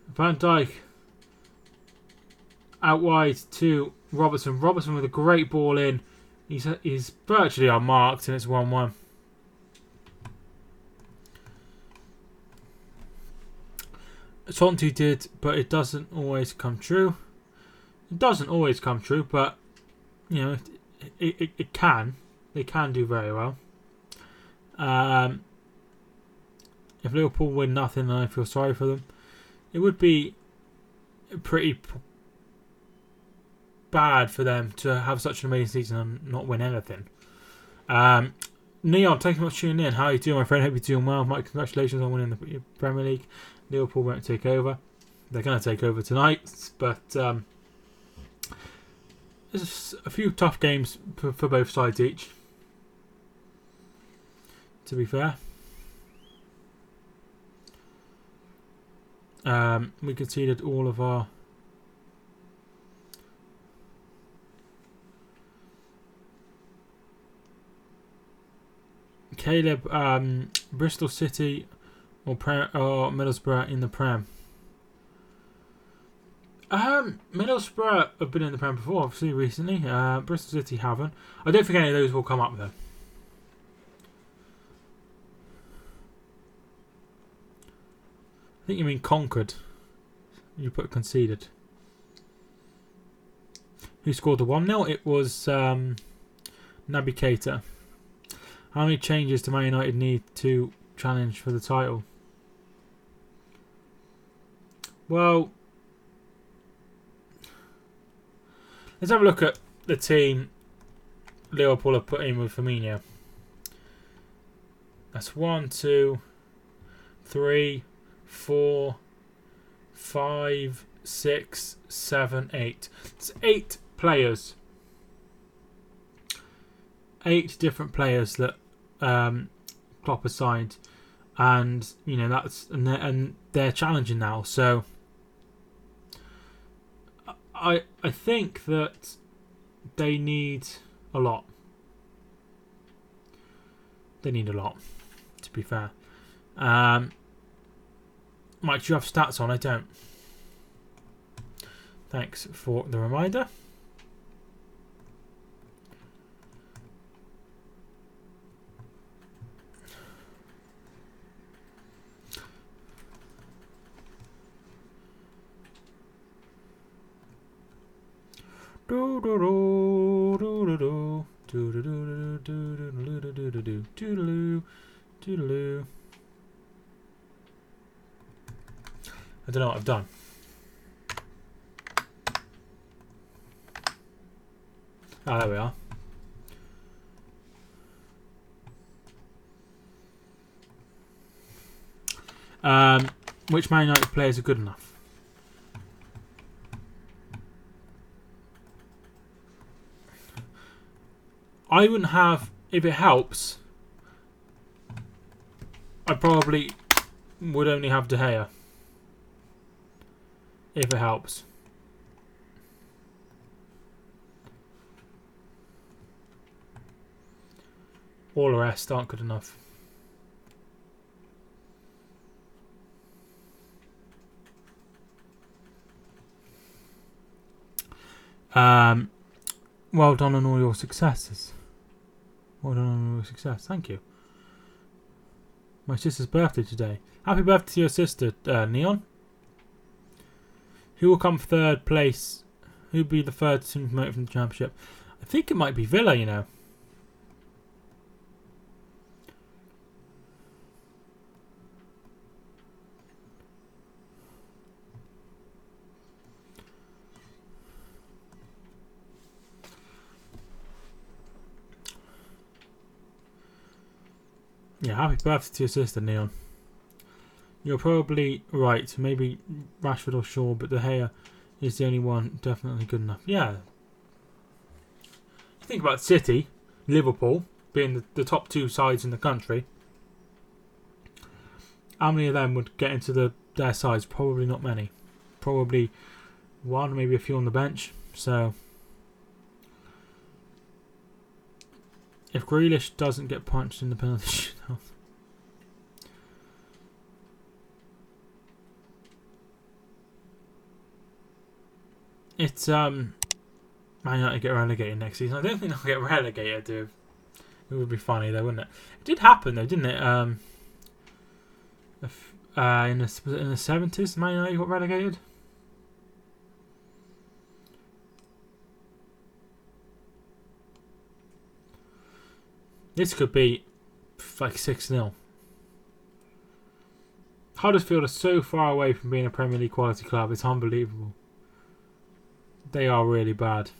Van Dijk out wide to Robertson. Robertson with a great ball in. He's virtually unmarked, and it's 1-1. Swansea did, but it doesn't always come true. It doesn't always come true, but it can. They can do very well. If Liverpool win nothing, then I feel sorry for them. It would be pretty bad for them to have such an amazing season and not win anything. Neon, thank you so much for tuning in. How are you doing, my friend? Hope you're doing well. Mike, congratulations on winning the Premier League. Liverpool won't take over. They're going to take over tonight, but there's a few tough games for both sides each, to be fair. We conceded all of our Caleb, Bristol City or Middlesbrough in the Prem. Middlesbrough have been in the Prem before, obviously, recently. Bristol City haven't. I don't think any of those will come up, though. I think you mean conquered. You put conceded. Who scored the 1-0? It was Naby Keita. How many changes do Man United need to challenge for the title? Well, let's have a look at the team Liverpool have put in with Firmino. That's 1, 2, 3, 4, 5, 6, 7, 8. It's 8 players. 8 different players that Klopp assigned, and they're challenging now. So I think that they need a lot. They need a lot, to be fair. Mike, do you have stats on? I don't. Thanks for the reminder. I don't know what I've done. Ah, there we are. Which Man United players are good enough? I wouldn't have, if it helps, I probably would only have De Gea. If it helps. All the rest aren't good enough. Well done on all your successes. Well done on all your success. Thank you. My sister's birthday today. Happy birthday to your sister, Neon. Who will come third place? Who will be the third team promoted from the championship? I think it might be Villa, you know. Yeah, happy birthday to your sister, Neon. You're probably right. Maybe Rashford or Shaw, but De Gea is the only one definitely good enough. Yeah. Think about City, Liverpool, being the top two sides in the country. How many of them would get into their sides? Probably not many. Probably one, maybe a few on the bench. So, if Grealish doesn't get punched in the penalty shootout, it's Man United get relegated next season. I don't think they'll get relegated, dude. It would be funny though, wouldn't it? It did happen though, didn't it? In the 70s, Man United got relegated. This could be like 6-0. Huddersfield are so far away from being a Premier League quality club. It's unbelievable. They are really bad.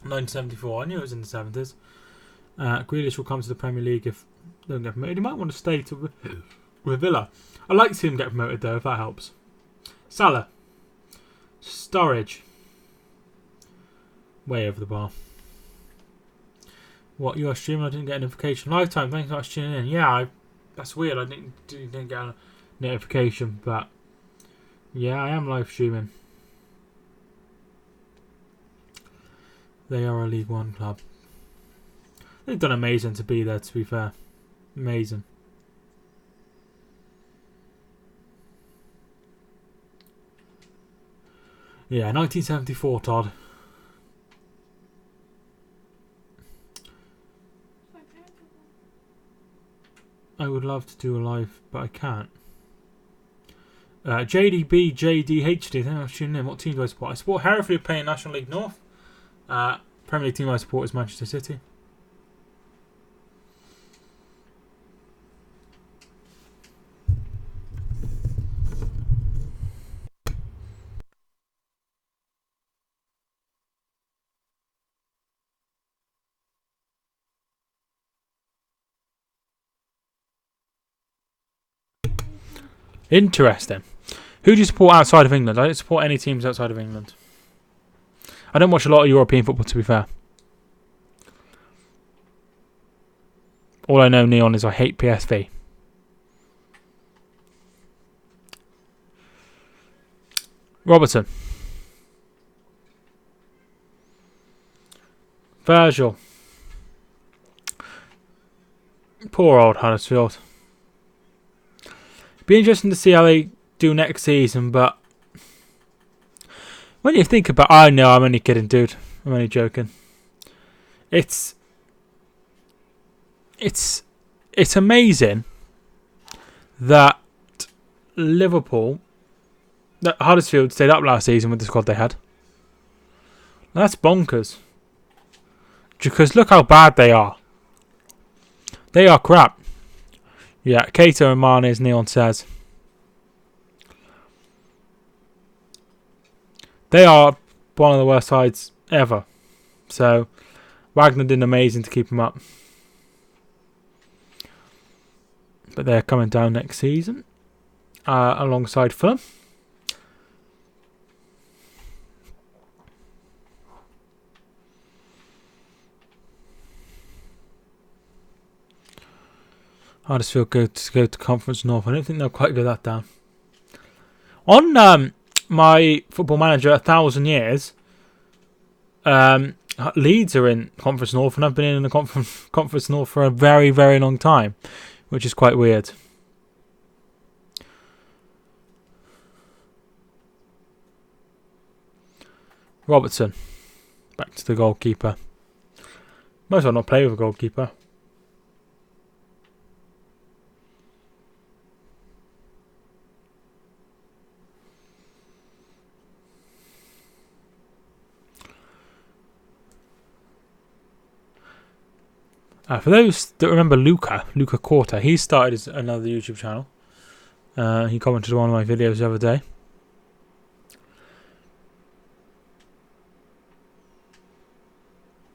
1974. I knew it was in the 70s. Grealish will come to the Premier League if they don't get promoted. He might want to stay with Villa. I'd like to see him get promoted though, if that helps. Salah. Sturridge. Way over the bar. What, you are streaming? I didn't get a notification. Lifetime, thanks so much for tuning in. Yeah, that's weird. I didn't get a notification, but yeah, I am live streaming. They are a League One club. They've done amazing to be there, to be fair. Amazing. Yeah, 1974, Todd. I would love to do a live, but I can't. JDB, JDHD, thank you for tuning in. What team do I support? I support Hereford, playing National League North. Premier League team I support is Manchester City. Interesting. Who do you support outside of England? I don't support any teams outside of England. I don't watch a lot of European football, to be fair. All I know, Neon, is I hate PSV. Robertson. Virgil. Poor old Huddersfield. Be interesting to see how they do next season, but when you think about, I know I'm only kidding, dude. I'm only joking. It's amazing that Huddersfield stayed up last season with the squad they had. That's bonkers. Because look how bad they are. They are crap. Yeah, Cato and Mane, as Neon says. They are one of the worst sides ever. So, Wagner did amazing to keep them up. But they're coming down next season. Alongside Fulham. Huddersfield go to Conference North. I don't think they'll quite go that down. On my Football Manager 1,000 years, Leeds are in Conference North, and I've been in the Conference North for a very, very long time, which is quite weird. Robertson, back to the goalkeeper. Might as well not play with a goalkeeper. For those that remember Luca Corta, he started another YouTube channel. He commented on one of my videos the other day.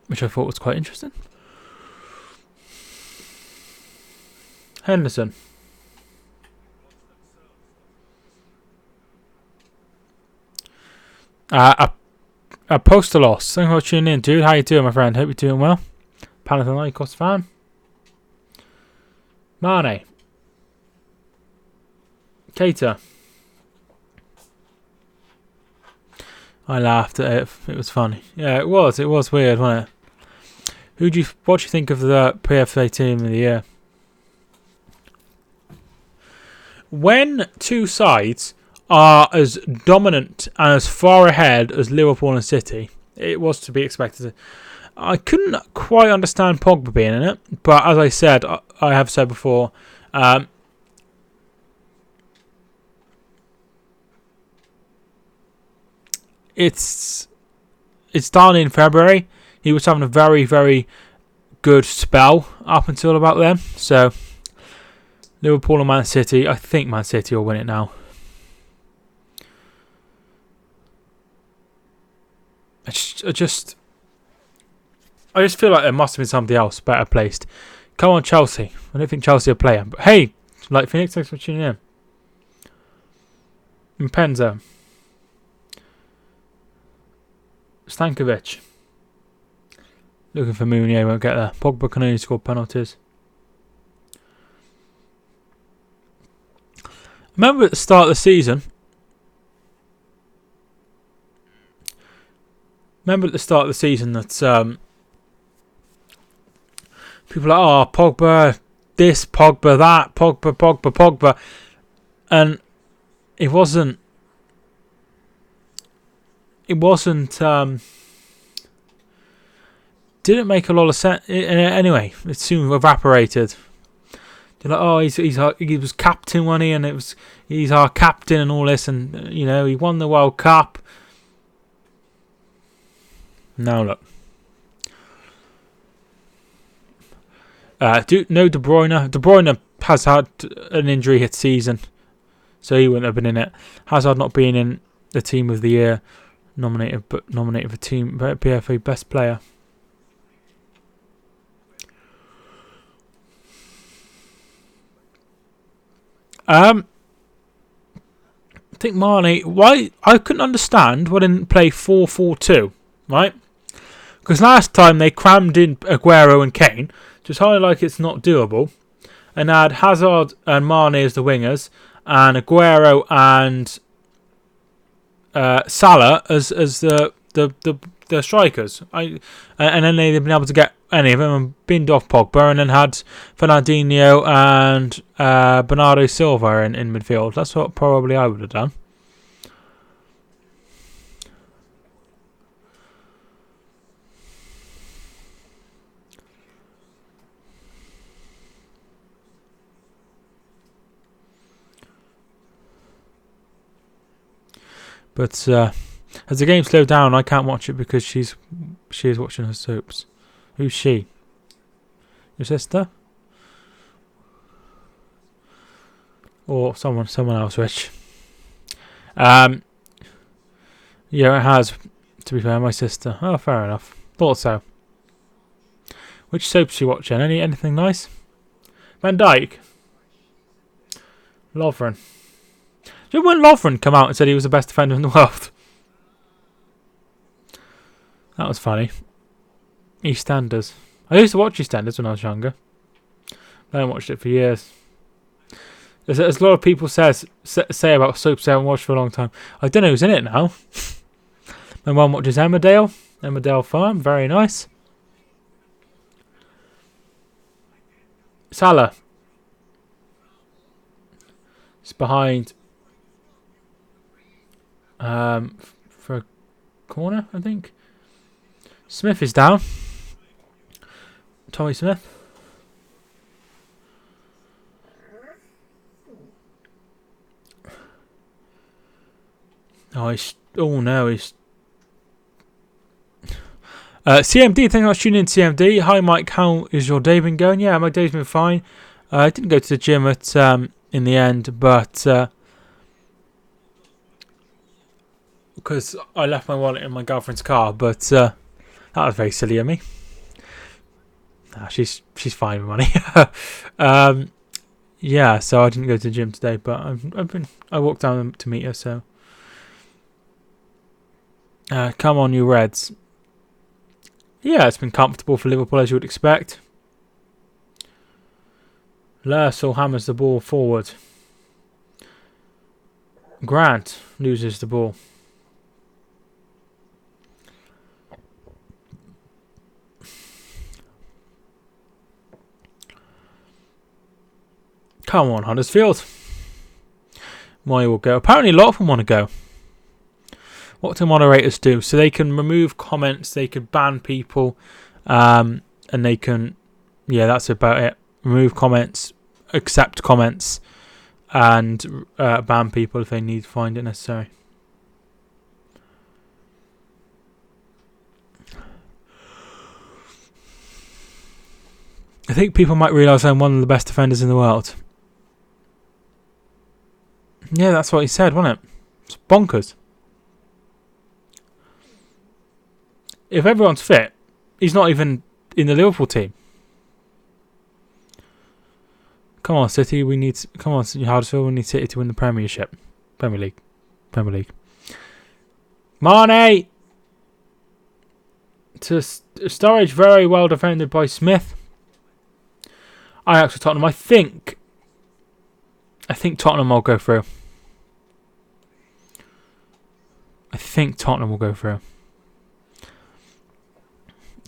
Which I thought was quite interesting. Henderson. Apostolos. Thanks for tuning in, dude. How you doing, my friend? Hope you're doing well. Panathinaikos fan. Mane. Keita. I laughed at it. It was funny. Yeah, it was. It was weird, wasn't it? What do you think of the PFA team of the year? When two sides are as dominant and as far ahead as Liverpool and City, it was to be expected. I couldn't quite understand Pogba being in it, but as I said, I have said before, it's done in February. He was having a very, very good spell up until about then. So, Liverpool and Man City. I think Man City will win it now. I just feel like there must have been somebody else better placed. Come on, Chelsea. I don't think Chelsea are playing. But hey, like Phoenix, thanks for tuning in. Mpenza. Stankovic. Looking for Mounier, won't get there. Pogba can only score penalties. Remember at the start of the season. That people are like, oh, Pogba this, Pogba that, Pogba. And it wasn't didn't make a lot of sense. Anyway, it soon evaporated. They're like, oh, he was captain, wasn't he? And he's our captain and all this, and you know, he won the World Cup. Now look. De Bruyne. De Bruyne has had an injury hit season, so he wouldn't have been in it. Hazard not being in the team of the year, nominated for team PFA best player. I think Mane. Why I couldn't understand why they didn't play 4-4-2, right? Because last time they crammed in Aguero and Kane, just highly like it's not doable, and had Hazard and Mane as the wingers, and Aguero and Salah as the strikers. And then they've been able to get any of them and binned off Pogba, and then had Fernandinho and Bernardo Silva in midfield. That's what probably I would have done. But as the game slowed down, I can't watch it because she is watching her soaps. Who's she? Your sister? Or someone else rich? Yeah, it has. To be fair, my sister. Oh, fair enough. Thought so. Which soaps are you watching? Anything nice? Van Dijk. Lovren. Do you remember when Lovren came out and said he was the best defender in the world? That was funny. EastEnders. I used to watch EastEnders when I was younger. I haven't watched it for years. There's a lot of people say about soaps I haven't watched for a long time. I don't know who's in it now. My mum watches Emmerdale Farm, very nice. Salah. It's behind for a corner, I think. Smith is down. Tommy Smith. Oh no, he's CMD, thank you for tuning in, CMD. Hi Mike, how is your day been going? Yeah, my day's been fine. I didn't go to the gym in the end, but because I left my wallet in my girlfriend's car, but that was very silly of me. Nah, she's fine with money. Yeah, so I didn't go to the gym today, but I walked down to meet her. So come on, you Reds. Yeah, it's been comfortable for Liverpool, as you would expect. Lersall hammers the ball forward. Grant loses the ball. Come on, Huddersfield. Moy will go. Apparently a lot of them want to go. What do moderators do? So they can remove comments, they could ban people, and they can, yeah, that's about it. Remove comments, accept comments, and ban people if they need to find it necessary. I think people might realise I'm one of the best defenders in the world. Yeah, that's what he said, wasn't it? It's bonkers. If everyone's fit, he's not even in the Liverpool team. Come on, City, we need... Come on, Huddersfield, we need City to win the Premiership. Premier League. Mane! To Sturridge, very well defended by Smith. Ajax for Tottenham. I think Tottenham will go through.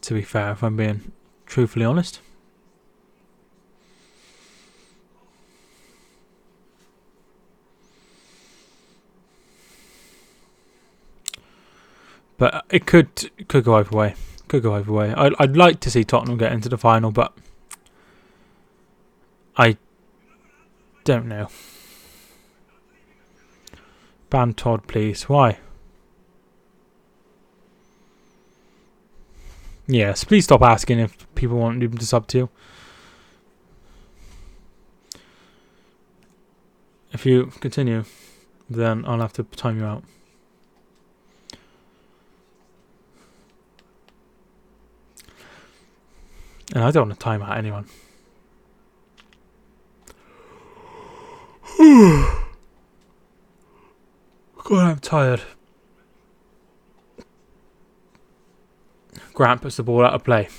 To be fair, if I'm being truthfully honest. But it could go either way. I'd like to see Tottenham get into the final, but I don't know. Ban Todd, please. Why? Yes, please stop asking if people want him to sub to you. If you continue, then I'll have to time you out. And I don't want to time out anyone. God, I'm tired. Grant puts the ball out of play.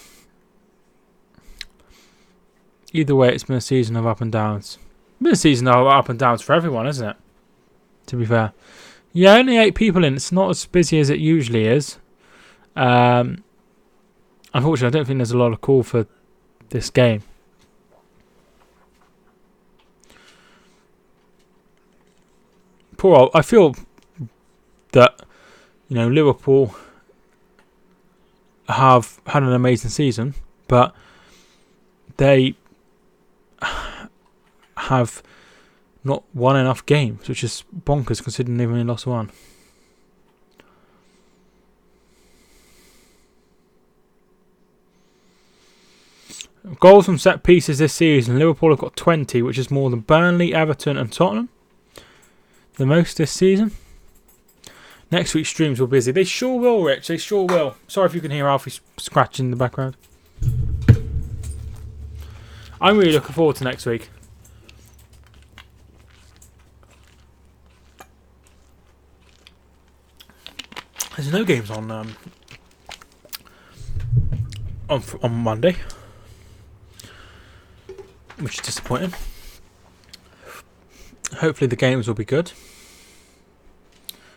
Either way, it's been a season of up and downs. It's been a season of up and downs for everyone, isn't it? To be fair. Yeah, only 8 people in. It's not as busy as it usually is. Unfortunately, I don't think there's a lot of call for this game. I feel that, Liverpool have had an amazing season, but they have not won enough games, which is bonkers considering they've only lost one. Goals from set pieces this season. Liverpool have got 20, which is more than Burnley, Everton and Tottenham. The most this season. Next week's streams will be busy. They sure will, Rich. They sure will. Sorry if you can hear Alfie scratching in the background. I'm really looking forward to next week. There's no games on Monday. which is disappointing. Hopefully the games will be good.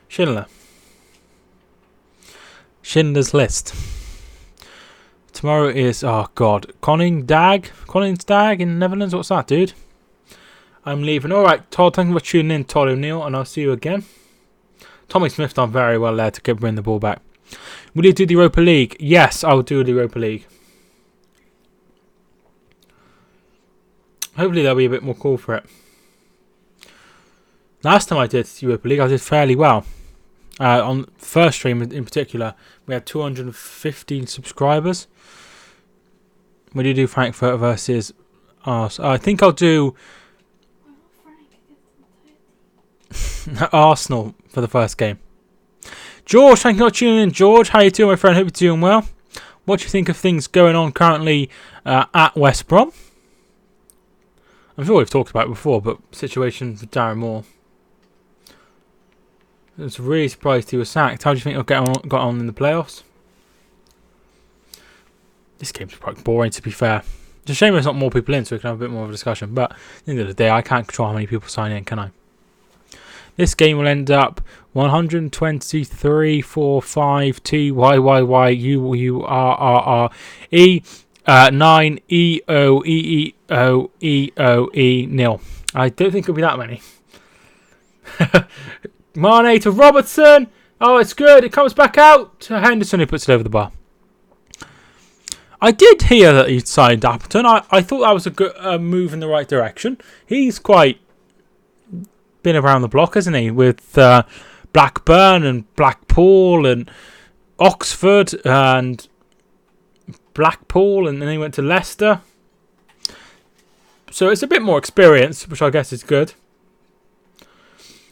Schindler's List. Tomorrow is, oh god, Koningsdag in the Netherlands. What's that, dude? I'm leaving. Alright, Todd, thank you for tuning in, Todd O'Neill, and I'll see you again. Tommy Smith done very well there to bring the ball back. Will you do the Europa League? Yes, I will do the Europa League. Hopefully there'll be a bit more call for it. Last time I did the Europa League, I did fairly well. On first stream in particular, we had 215 subscribers. Will you do Frankfurt versus Arsenal? I think I'll do Arsenal for the first game. George, thank you for tuning in. George, how you doing, my friend? Hope you're doing well. What do you think of things going on currently at West Brom? I'm sure we've talked about it before, but situation with Darren Moore. I was really surprised he was sacked. How do you think he'll got on in the playoffs? This game's quite boring, to be fair. It's a shame there's not more people in, so we can have a bit more of a discussion. But at the end of the day, I can't control how many people sign in, can I? This game will end up 123, 4, 5, T, Y, Y, Y, U, U, R, R, R, E, 9, E, O, E, E, O, E, O, E, nil. I don't think it'll be that many. Mane to Robertson. Oh, it's good. It comes back out to Henderson, who puts it over the bar. I did hear that he'd signed Appleton. I thought that was a good move in the right direction. He's quite been around the block, hasn't he? With Blackburn and Blackpool and Oxford and Blackpool, and then he went to Leicester. So it's a bit more experience, which I guess is good.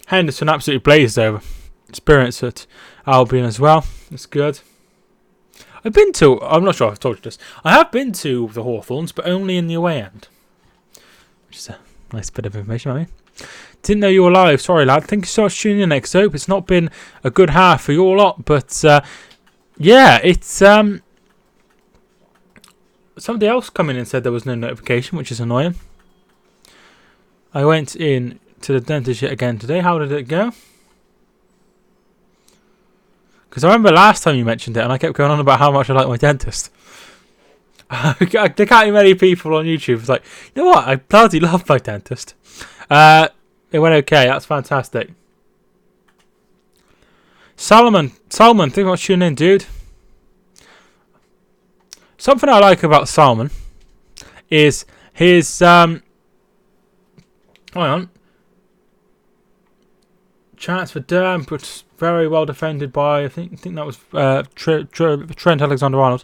Henderson absolutely blazed over. Experience at Albion as well. That's good. I'm not sure if I've told you this. I have been to the Hawthorns, but only in the away end. Which is a nice bit of information, I mean. Didn't know you were live. Sorry, lad. Thank you so much for tuning in, next hope. It's not been a good half for you all lot, but yeah, it's somebody else come in and said there was no notification, which is annoying. I went in to the dentist yet again today. How did it go? Because I remember last time you mentioned it, and I kept going on about how much I like my dentist. There can't be many people on YouTube who's like, you know what? I bloody love my dentist. It went okay. That's fantastic. Solomon, thank you for tuning in, dude. Something I like about Salmon is his chance for Durham, but very well defended by I think that was Trent Alexander-Arnold.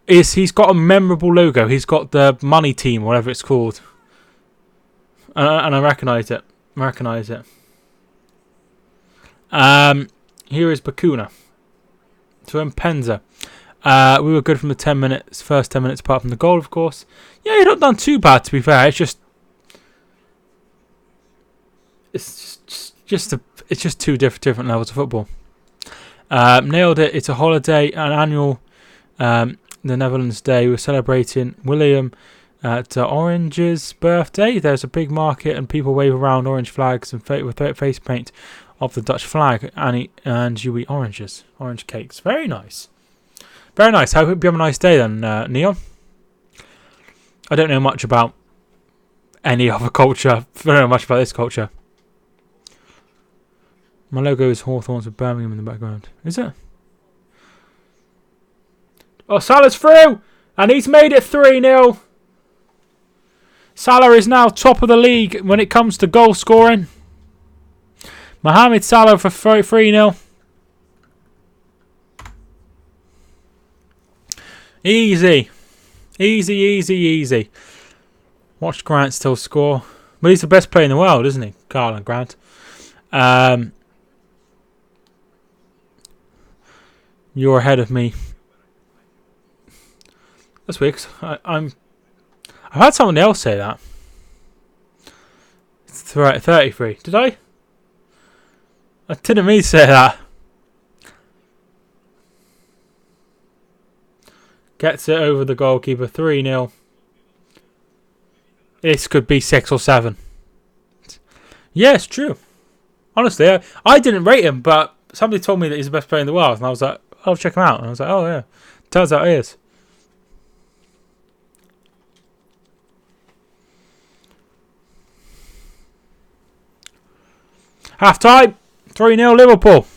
He's got a memorable logo. He's got the money team, or whatever it's called, and I recognise it. Here is Bakuna to Mpenza. We were good from the first 10 minutes, apart from the goal, of course. Yeah, you're not done too bad, to be fair. It's just two different levels of football. Nailed it. It's a holiday, an annual the Netherlands Day. We're celebrating William Orange's birthday. There's a big market and people wave around orange flags and with face paint of the Dutch flag, and you eat orange cakes. Very nice. Very nice. I hope you have a nice day then, Neon. I don't know much about any other culture. I don't know much about this culture. My logo is Hawthorns with Birmingham in the background. Is it? Oh, Salah's through! And he's made it 3-0. Salah is now top of the league when it comes to goal scoring. Mohamed Salah for 3-0. Easy. Watch Grant still score. But he's the best player in the world, isn't he? Carl and Grant. You're ahead of me. That's weird, 'cause I've had someone else say that. It's 33. Did I? I didn't mean to say that. Gets it over the goalkeeper. 3-0. This could be 6 or 7. Yeah, it's true. Honestly, I didn't rate him, but somebody told me that he's the best player in the world, and I was like, I'll check him out. And I was like, oh yeah, turns out he is. Half time, 3-0 Liverpool.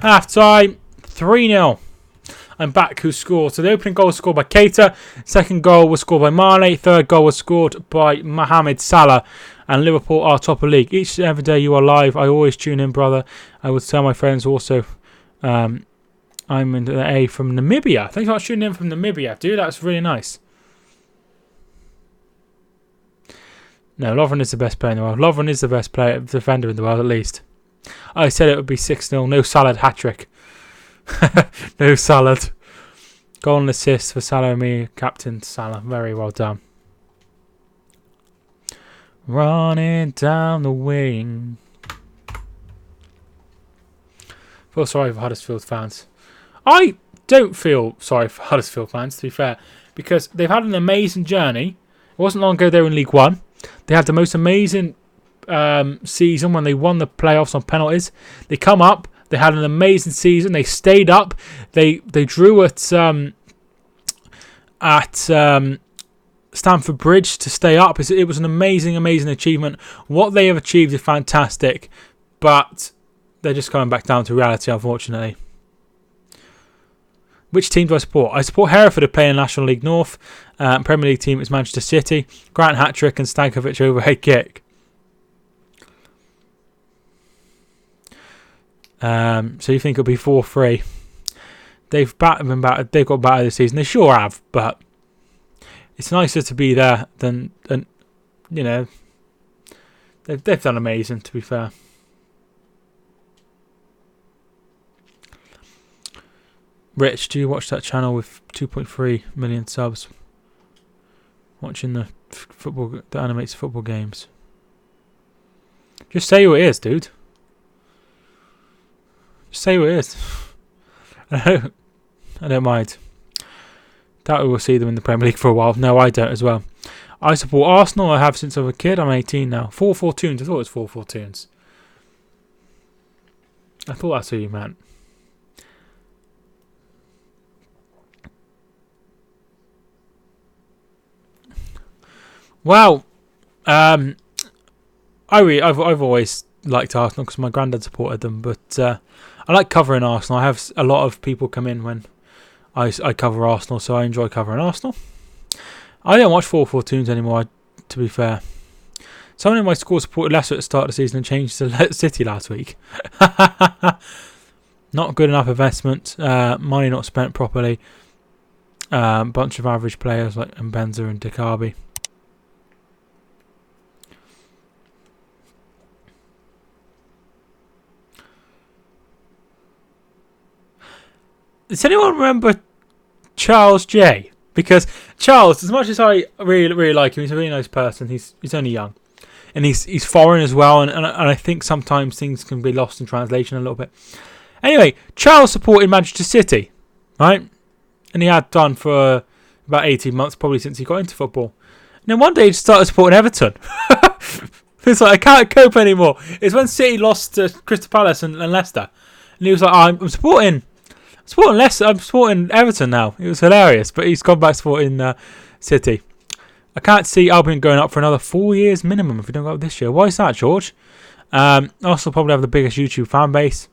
Half time, 3-0. I'm back. Who scored? So the opening goal was scored by Keita. Second goal was scored by Mane. Third goal was scored by Mohamed Salah. And Liverpool are top of the league. Each and every day you are live. I always tune in, brother. I would tell my friends also. I'm in the A from Namibia. Thanks for tuning in from Namibia, dude. That's really nice. No, Lovren is the best player in the world. Lovren is the best player, defender in the world, at least. I said it would be 6-0. No Salah hat-trick. No salad. Goal and assist for Salah and me, Captain Salah. Very well done. Running down the wing. Feel sorry for Huddersfield fans. I don't feel sorry for Huddersfield fans, to be fair, because they've had an amazing journey. It wasn't long ago they were in League One. They had the most amazing season when they won the playoffs on penalties. They come up. They had an amazing season. They stayed up. They drew at Stamford Bridge to stay up. It was an amazing achievement. What they have achieved is fantastic, but they're just coming back down to reality, unfortunately. Which team do I support? I support Hereford, who play in National League North. Premier League team is Manchester City. Grant hat-trick and Stankovic overhead kick. So you think it'll be 4-3? They've been battered. They've got battered this season. They sure have, but it's nicer to be there than you know. They've done amazing, to be fair. Rich, do you watch that channel with 2.3 million subs? Watching the football that animates football games. Just say who it is, dude. Say what it is. I don't mind. Doubt we will see them in the Premier League for a while. No, I don't as well. I support Arsenal. I have since I was a kid. I'm 18 now. 4-4-2s. I thought it was 4-4-2s. I thought that's who you meant. Well, I've always liked Arsenal because my granddad supported them, but I like covering Arsenal. I have a lot of people come in when I cover Arsenal, so I enjoy covering Arsenal. I don't watch 4-4-2s anymore, to be fair. Someone in my school supported Leicester at the start of the season and changed to City last week. Not good enough investment. Money not spent properly. Bunch of average players like Mbenza and Dicabi. Does anyone remember Charles J? Because Charles, as much as I really like him, he's a really nice person. He's only young, and he's foreign as well. And I think sometimes things can be lost in translation a little bit. Anyway, Charles supported Manchester City, right? And he had done for about 18 months, probably since he got into football. And then one day he started supporting Everton. It's like, I can't cope anymore. It's when City lost to Crystal Palace and Leicester, and he was like, I'm supporting Leicester. I'm supporting Everton now. It was hilarious, but he's gone back supporting City. I can't see Albion going up for another 4 years minimum if we don't go up this year. Why is that, George? Also probably have the biggest YouTube fan base.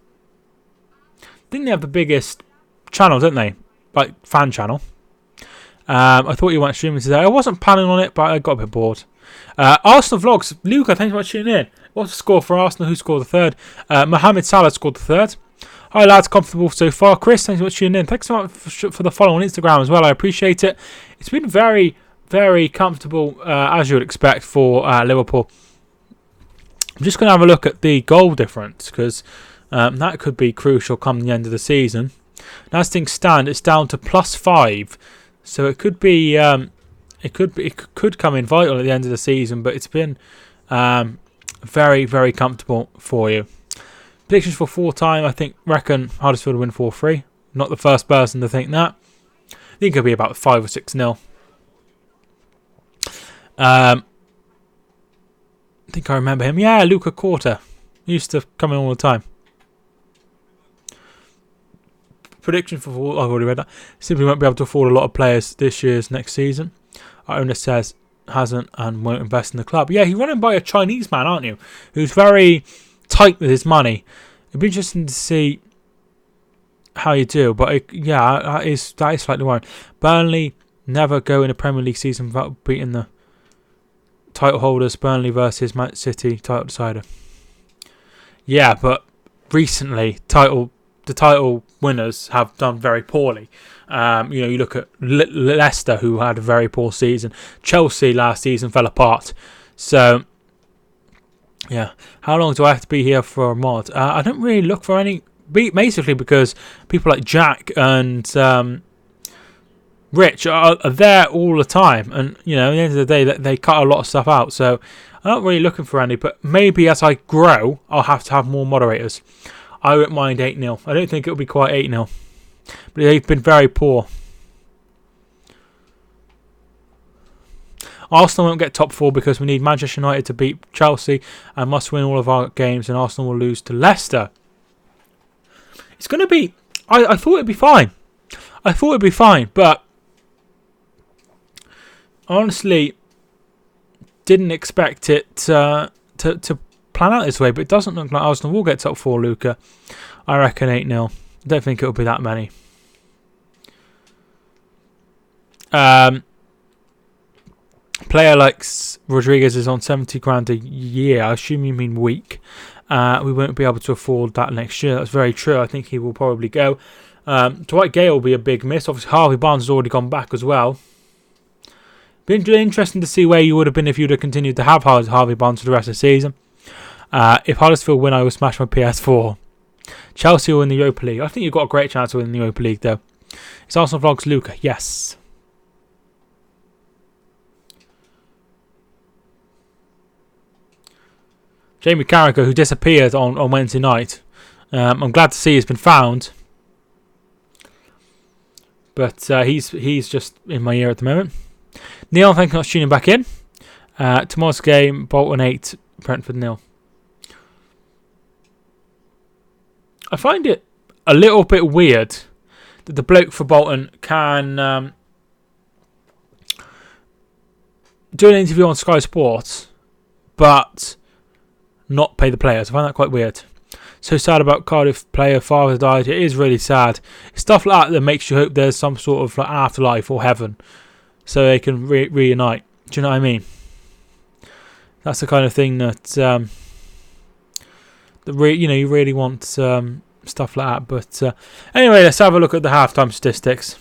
I think they have the biggest channel, don't they? Like, fan channel. I thought you weren't streaming today. I wasn't planning on it, but I got a bit bored. Arsenal Vlogs. Luca, thanks for tuning in. What's the score for Arsenal? Who scored the third? Mohamed Salah scored the third. Hi lads, comfortable so far. Chris, thanks for tuning in. Thanks so much for the follow on Instagram as well. I appreciate it. It's been very, very comfortable, as you would expect, for Liverpool. I'm just going to have a look at the goal difference because that could be crucial come the end of the season. Now, as things stand, it's down to +5, so it could be, it could come in vital at the end of the season. But it's been very, very comfortable for you. Predictions for full time, I reckon Huddersfield will win 4-3. Not the first person to think that. I think it'll be about 5 or 6-0. I think I remember him. Yeah, Luca Corta. He used to come in all the time. Prediction for full, I've already read that. Simply won't be able to afford a lot of players this year's next season. Our owner says hasn't and won't invest in the club. Yeah, you're running by a Chinese man, aren't you? Who's very tight with his money. It'd be interesting to see how you do, but that is slightly worrying. Burnley never go in a Premier League season without beating the title holders. Burnley versus Man City title decider. Yeah, but recently the title winners have done very poorly. You look at Leicester, who had a very poor season. Chelsea last season fell apart. So yeah, how long do I have to be here for a mod? I don't really look for any. Basically, because people like Jack and Rich are there all the time, and at the end of the day, they cut a lot of stuff out. So I'm not really looking for any, but maybe as I grow, I'll have to have more moderators. I wouldn't mind 8-0. I don't think it'll be quite 8-0, but they've been very poor. Arsenal won't get top 4 because we need Manchester United to beat Chelsea and must win all of our games, and Arsenal will lose to Leicester. It's going to be... I thought it'd be fine. But honestly, didn't expect it to plan out this way. But it doesn't look like Arsenal will get top 4, Luca. I reckon 8-0. I don't think it'll be that many. Player like Rodriguez is on 70 grand a year. I assume you mean week. We won't be able to afford that next year. That's very true. I think he will probably go. Dwight Gale will be a big miss. Obviously, Harvey Barnes has already gone back as well. Been interesting to see where you would have been if you'd have continued to have Harvey Barnes for the rest of the season. If Huddersfield win, I will smash my PS4. Chelsea will win the Europa League. I think you've got a great chance of winning the Europa League, though. It's Arsenal Vlogs Luca. Yes. Jamie Carragher, who disappeared on Wednesday night. I'm glad to see he's been found. But he's just in my ear at the moment. Neil, thank you for tuning back in. Tomorrow's game, Bolton 8, Brentford 0. I find it a little bit weird that the bloke for Bolton can do an interview on Sky Sports, but not pay the players. I find that quite weird. So sad about Cardiff player, father died. It is really sad. It's stuff like that makes you hope there's some sort of afterlife or heaven, so they can reunite. Do you know what I mean? That's the kind of thing that you really want stuff like that. But anyway, let's have a look at the halftime statistics.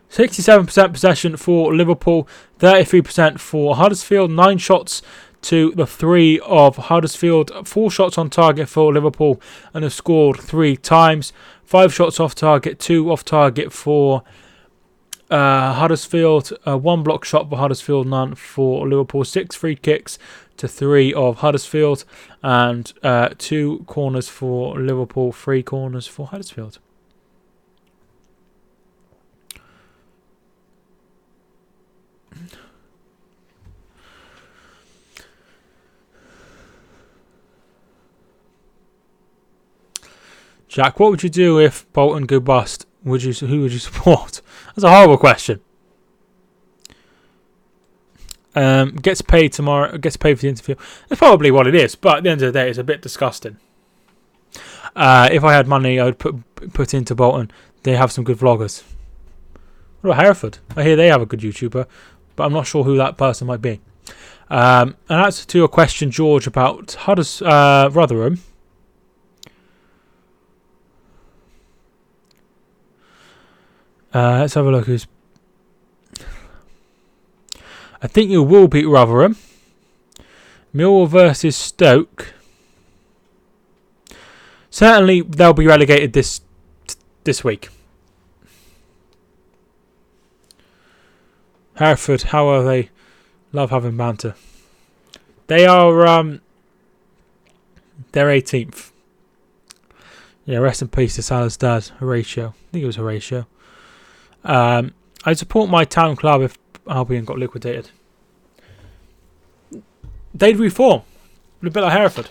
67% possession for Liverpool, 33% for Huddersfield, 9 shots to the 3 of Huddersfield, 4 shots on target for Liverpool and have scored 3 times, 5 shots off target, 2 off target for Huddersfield, 1 block shot for Huddersfield, none for Liverpool, 6 free kicks to 3 of Huddersfield and 2 corners for Liverpool, 3 corners for Huddersfield. Jack, what would you do if Bolton go bust? Who would you support? That's a horrible question. Gets paid tomorrow. Gets paid for the interview. That's probably what it is. But at the end of the day, it's a bit disgusting. If I had money, I would put into Bolton. They have some good vloggers. What about Hereford? I hear they have a good YouTuber, but I'm not sure who that person might be. And that's to your question, George, about Rotherham. Let's have a look. I think you will beat Rotherham. Millwall versus Stoke. Certainly, they'll be relegated this week. Hereford, how are they? Love having banter. They are they're 18th. Yeah, rest in peace to Salah's dad, Horatio. I think it was Horatio. I'd support my town club if Albion got liquidated. They'd reform. A bit like Hereford.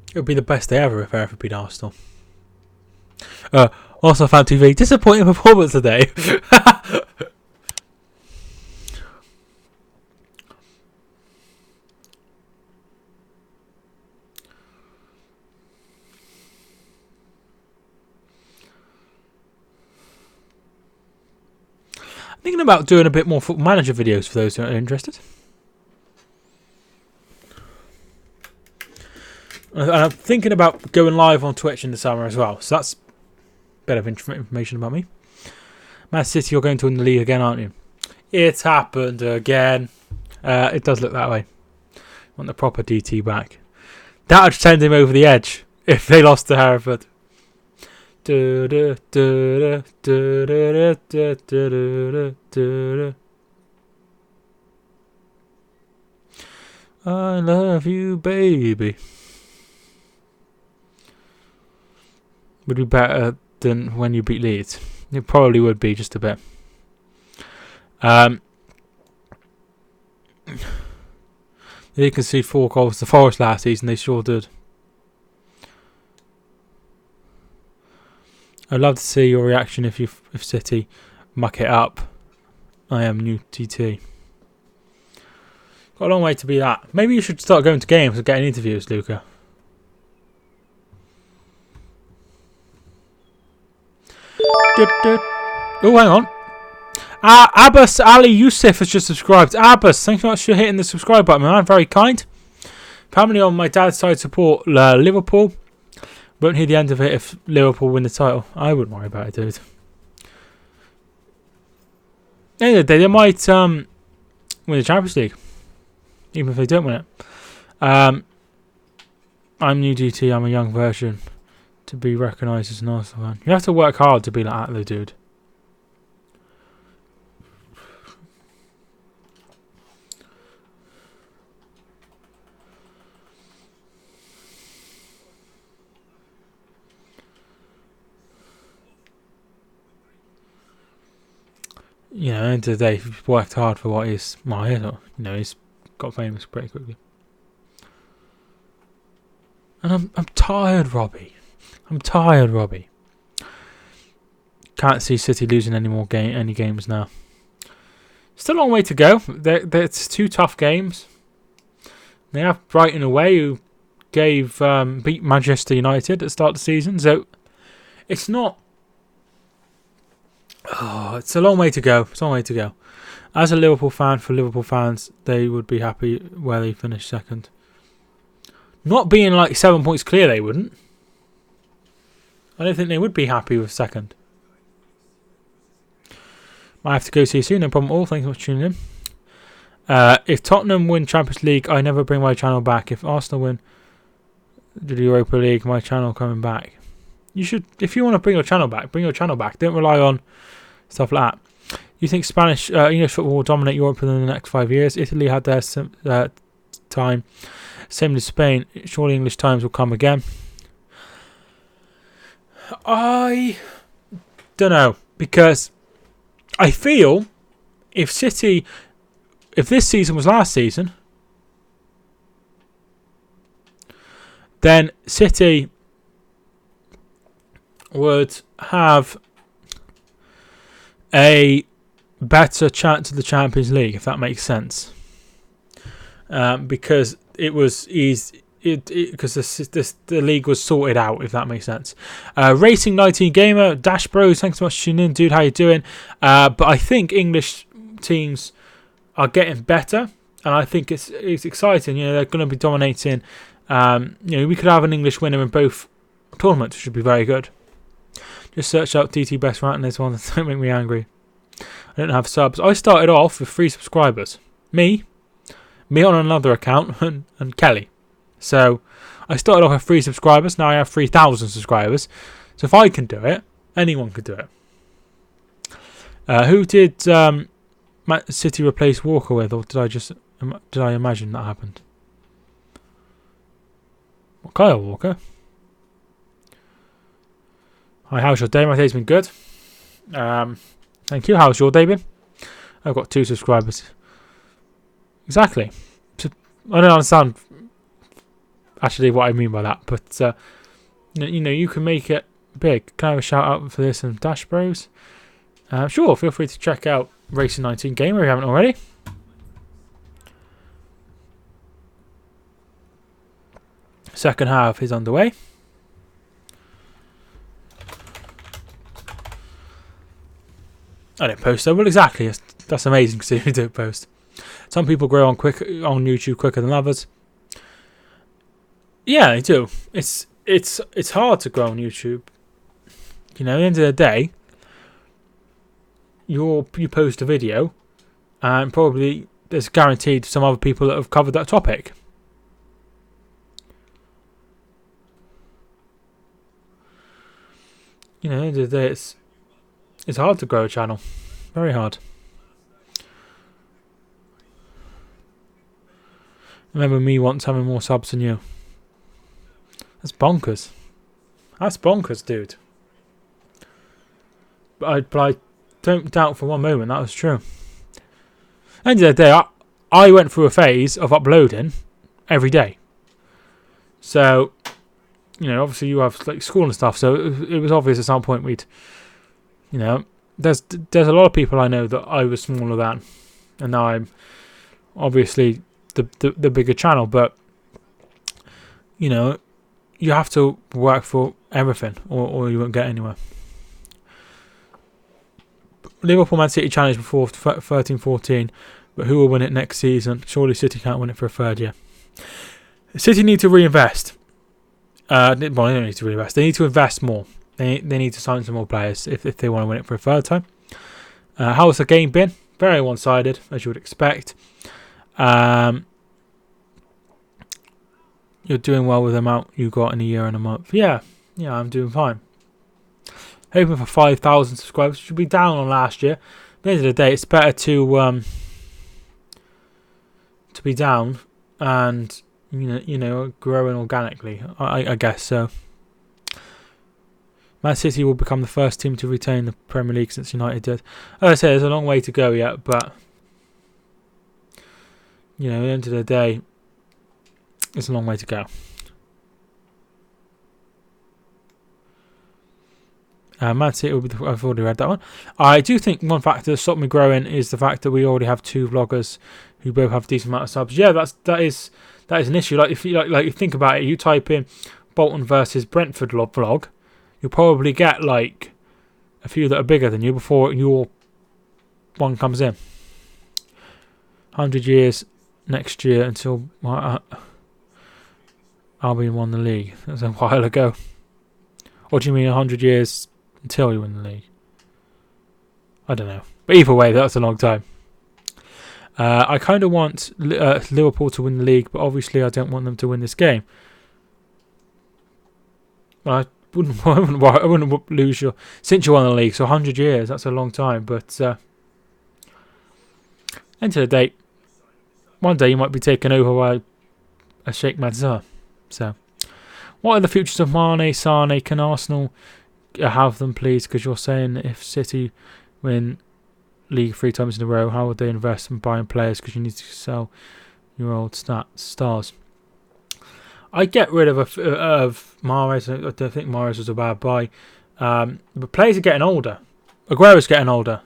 It would be the best day ever if Hereford beat Arsenal. Also, Fan TV, disappointing performance today. Thinking about doing a bit more Football Manager videos for those who are interested. And I'm thinking about going live on Twitch in the summer as well. So that's a bit of information about me. Man City, you're going to win the league again, aren't you? It's happened again. It does look that way. Want the proper DT back. That would send him over the edge if they lost to Hereford. I love you, baby. Would be better than when you beat Leeds. It probably would be just a bit. They conceded 4 goals to Forest last season. They sure did. I'd love to see your reaction if City muck it up. I am new TT. Got a long way to be that. Maybe you should start going to games and getting interviews, Luca. Oh, hang on. Abbas Ali Yusuf has just subscribed. Abbas, thanks so much for hitting the subscribe button, man. Very kind. Family on my dad's side support Liverpool. Won't hear the end of it if Liverpool win the title. I wouldn't worry about it, dude. End of the day, they might win the Champions League. Even if they don't win it. I'm new DT, I'm a young version. To be recognised as an Arsenal fan. You have to work hard to be like that, though, dude. You know, at the end of the day, he's worked hard for what he's... Well, he's got famous pretty quickly. And I'm tired, Robbie. I'm tired, Robbie. Can't see City losing any games now. Still a long way to go. It's 2 tough games. They have Brighton away, who beat Manchester United at the start of the season. So it's not. Oh, it's a long way to go. It's a long way to go. As a Liverpool fan, for Liverpool fans, they would be happy where they finished second. Not being like 7 points clear, they wouldn't. I don't think they would be happy with second. Might have to go see you soon, no problem at all. Thanks so much for tuning in. If Tottenham win Champions League, I never bring my channel back. If Arsenal win the Europa League, my channel coming back. You should, if you want to bring your channel back, bring your channel back. Don't rely on stuff like that. You think English football will dominate Europe in the next 5 years? Italy had their time. Same as Spain. Surely English times will come again. I don't know, because I feel if this season was last season, then City would have a better chance of the Champions League, if that makes sense. Because it was easy. Because the league was sorted out, if that makes sense. Racing 19 Gamer, Dash Bros, thanks so much for tuning in, dude. How you doing? But I think English teams are getting better, and I think it's exciting. You know, they're going to be dominating. We could have an English winner in both tournaments, which would be very good. Just search out DT Best Rant, and there's one that don't make me angry. I don't have subs. I started off with 3 subscribers. Me on another account, and Kelly. So I started off with 3 subscribers. Now I have 3,000 subscribers. So if I can do it, anyone can do it. Who did Man City replace Walker with, or did I imagine that happened? Kyle Walker. Hi, how's your day? My day's been good. Thank you. How's your day been? I've got 2 subscribers. Exactly. I don't understand actually what I mean by that, but you can make it big. Can I have a shout out for this and Dash Bros? Sure, feel free to check out Racing 19 Gamer if you haven't already. Second half is underway. I don't post though. Well, exactly. That's amazing because you don't post. Some people grow on YouTube quicker than others. Yeah, they do. It's hard to grow on YouTube. At the end of the day, you post a video, and probably there's guaranteed some other people that have covered that topic. At the end of the day, it's hard to grow a channel. Very hard. I remember me once having more subs than you. That's bonkers. That's bonkers, dude. But I don't doubt for one moment that was true. At the end of the day, I went through a phase of uploading every day. So, obviously you have like school and stuff. So it was obvious at some point there's a lot of people I know that I was smaller than, and now I'm obviously the bigger channel. But you have to work for everything, or you won't get anywhere. Liverpool Man City challenged before 13-14, but who will win it next season? Surely City can't win it for a third year. City need to reinvest. Well, they don't need to reinvest. They need to invest more. They need to sign some more players if they want to win it for a third time. How's the game been? Very one-sided, as you would expect. You're doing well with the amount you got in a year and a month. Yeah, I'm doing fine. Hoping for 5,000 subscribers. Should be down on last year. At the end of the day, it's better to be down and growing organically. I guess so. Man City will become the first team to retain the Premier League since United did. As I say, there's a long way to go yet, but at the end of the day, it's a long way to go. Man City will be I've already read that one. I do think one factor that stopped me growing is the fact that we already have 2 vloggers who both have a decent amount of subs. Yeah, that is an issue. Like if you think about it, you type in Bolton versus Brentford vlog, you'll probably get like a few that are bigger than you before your one comes in. 100 years next year until Albion won the league. That was a while ago. Or do you mean 100 years until you win the league? I don't know. But either way, that's a long time. I kind of want Liverpool to win the league, but obviously I don't want them to win this game. I wouldn't lose since you won the league, so 100 years, that's a long time. But end of the day, one day you might be taken over by a Sheikh Mansour. So, what are the futures of Mane, Sane? Can Arsenal have them, please? Because you're saying if City win league 3 times in a row, how would they invest in buying players? Because you need to sell your old stars. I get rid of Mahrez. I don't think Mahrez was a bad buy. But players are getting older. Aguero's getting older.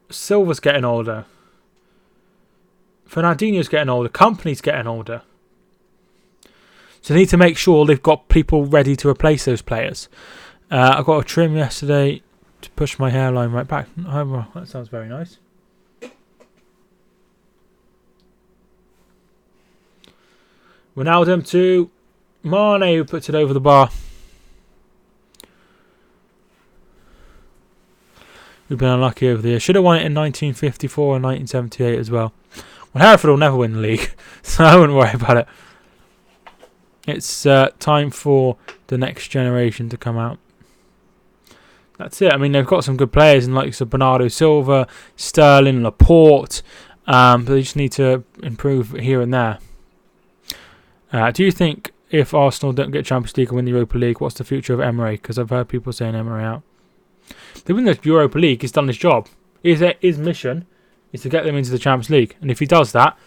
Silva's getting older. Fernandinho's getting older. Company's getting older. So they need to make sure they've got people ready to replace those players. I got a trim yesterday to push my hairline right back. Oh, well, that sounds very nice. Ronaldo to Mane, who puts it over the bar. We've been unlucky over the year. Should have won it in 1954 and 1978 as well. Well, Hereford will never win the league, so I wouldn't worry about it. It's time for the next generation to come out. That's it. I mean, they've got some good players, and like Bernardo Silva, Sterling, Laporte, but they just need to improve here and there. Do you think if Arsenal don't get Champions League and win the Europa League, what's the future of Emery? Because I've heard people saying Emery out. If they win the Europa League, he's done his job. His mission is to get them into the Champions League, and if he does that,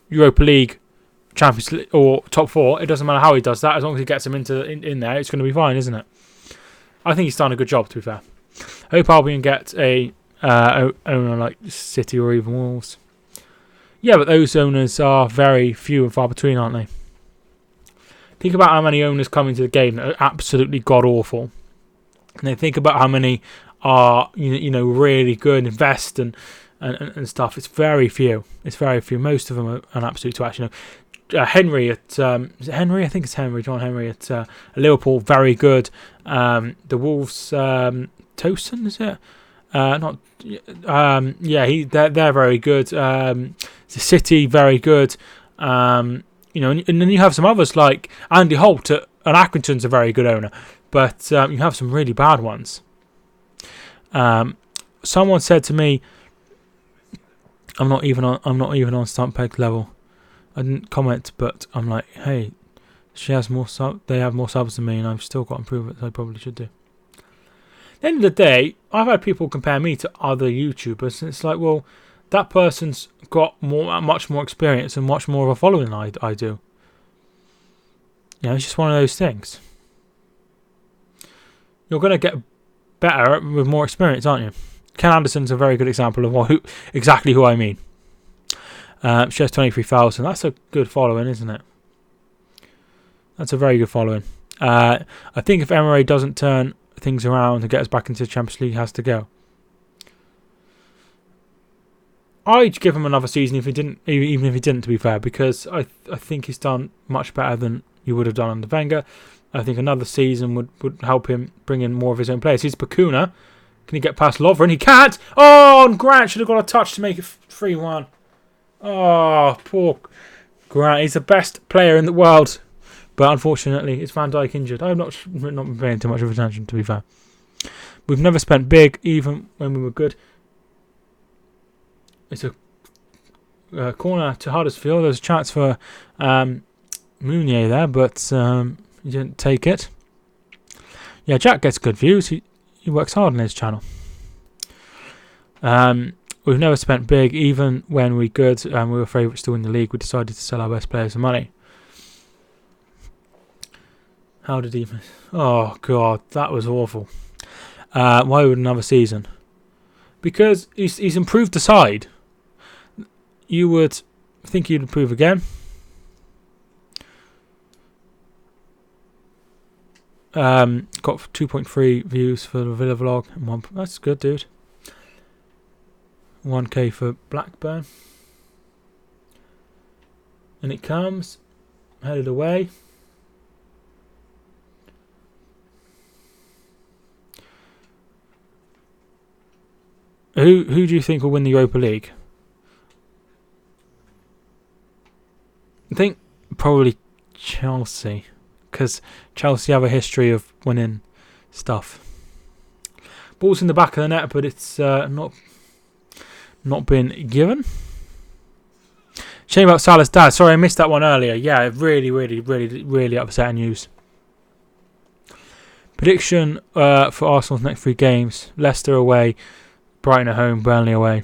Europa League, Champions League, or top 4, it doesn't matter how he does that. As long as he gets them into in there, it's going to be fine, isn't it? I think he's done a good job, to be fair. I hope Albion get a owner like City or even Wolves. Yeah, but those owners are very few and far between, aren't they? Think about how many owners come into the game that are absolutely god-awful. And then think about how many are really good, invest and stuff. It's very few. It's very few. Most of them are an absolute twat. Henry at is it Henry? I think it's Henry. John Henry at Liverpool, very good. The Wolves, Tosin, is it? They're very good. The City, very good. And then you have some others like Andy Holt at Accrington's a very good owner, but you have some really bad ones. Someone said to me, I'm not even on Stumpeg level. I didn't comment, but I'm like, hey, they have more subs than me, and I've still got improvements I probably should do. At the end of the day, I've had people compare me to other YouTubers, and it's like, well, that person's got much more experience and much more of a following than I do. It's just one of those things. You're going to get better with more experience, aren't you? Ken Anderson's a very good example of exactly who I mean. Shares 23,000. That's a good following, isn't it? That's a very good following. I think if Emery doesn't turn things around and get us back into the Champions League, he has to go. I'd give him another season even if he didn't, to be fair, because I think he's done much better than you would have done under Wenger. I think another season would help him bring in more of his own players. He's Bakuna. Can he get past Lovren? He can't! Oh, and Grant should have got a touch to make it 3-1. Oh, poor Grant. He's the best player in the world. But unfortunately, it's Van Dijk injured. I've not been paying too much of attention, to be fair. We've never spent big, even when we were good. It's a corner to Huddersfield. There's a chance for Mounier there, but he didn't take it. Yeah, Jack gets good views. He works hard on his channel. We've never spent big, even when we good and we were favourites to win the league. We decided to sell our best players for money. How did he miss? Oh, God, that was awful. Why would another season? Because he's improved the side. You would think he'd improve again. Got 2.3 views for the Villa vlog. That's good, dude. 1k for Blackburn. And it comes. Headed away. Who do you think will win the Europa League? I think probably Chelsea, because Chelsea have a history of winning stuff. Ball's in the back of the net, but it's not been given. Shame about Salah's dad. Sorry, I missed that one earlier. Yeah, really upsetting news. Prediction for Arsenal's next 3 games: Leicester away, Brighton at home, Burnley away.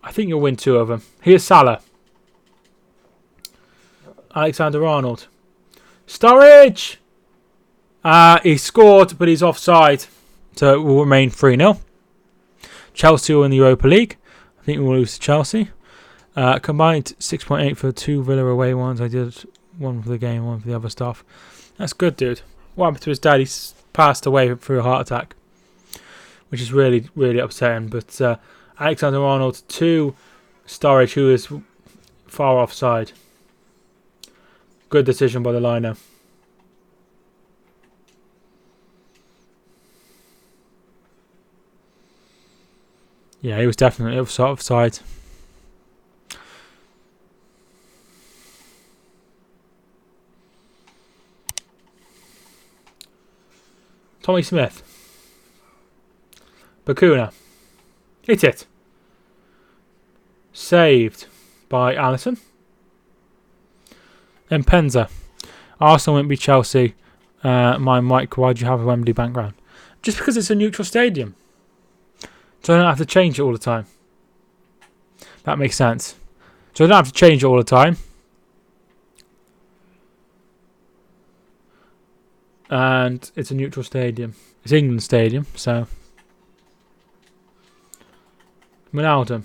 I think you'll win 2 of them. Here's Salah. Alexander-Arnold. Sturridge! He scored, but he's offside. So it will remain 3-0. Chelsea will win the Europa League. I think we'll lose to Chelsea. Combined 6.8 for 2 Villa away ones. I did one for the game, one for the other stuff. That's good, dude. What happened to his dad? He's passed away through a heart attack, which is really, really upsetting. But Alexander-Arnold to Sturridge, who is far offside. Good decision by the liner. Yeah, he was definitely offside. Tommy Smith. Bakuna. Hit it. Saved by Allison. Then Penza. Arsenal won't be Chelsea. Mike, why do you have a Wembley background? Just because it's a neutral stadium. So I don't have to change it all the time. That makes sense. So I don't have to change it all the time. And it's a neutral stadium. It's England Stadium, so. Ronaldo.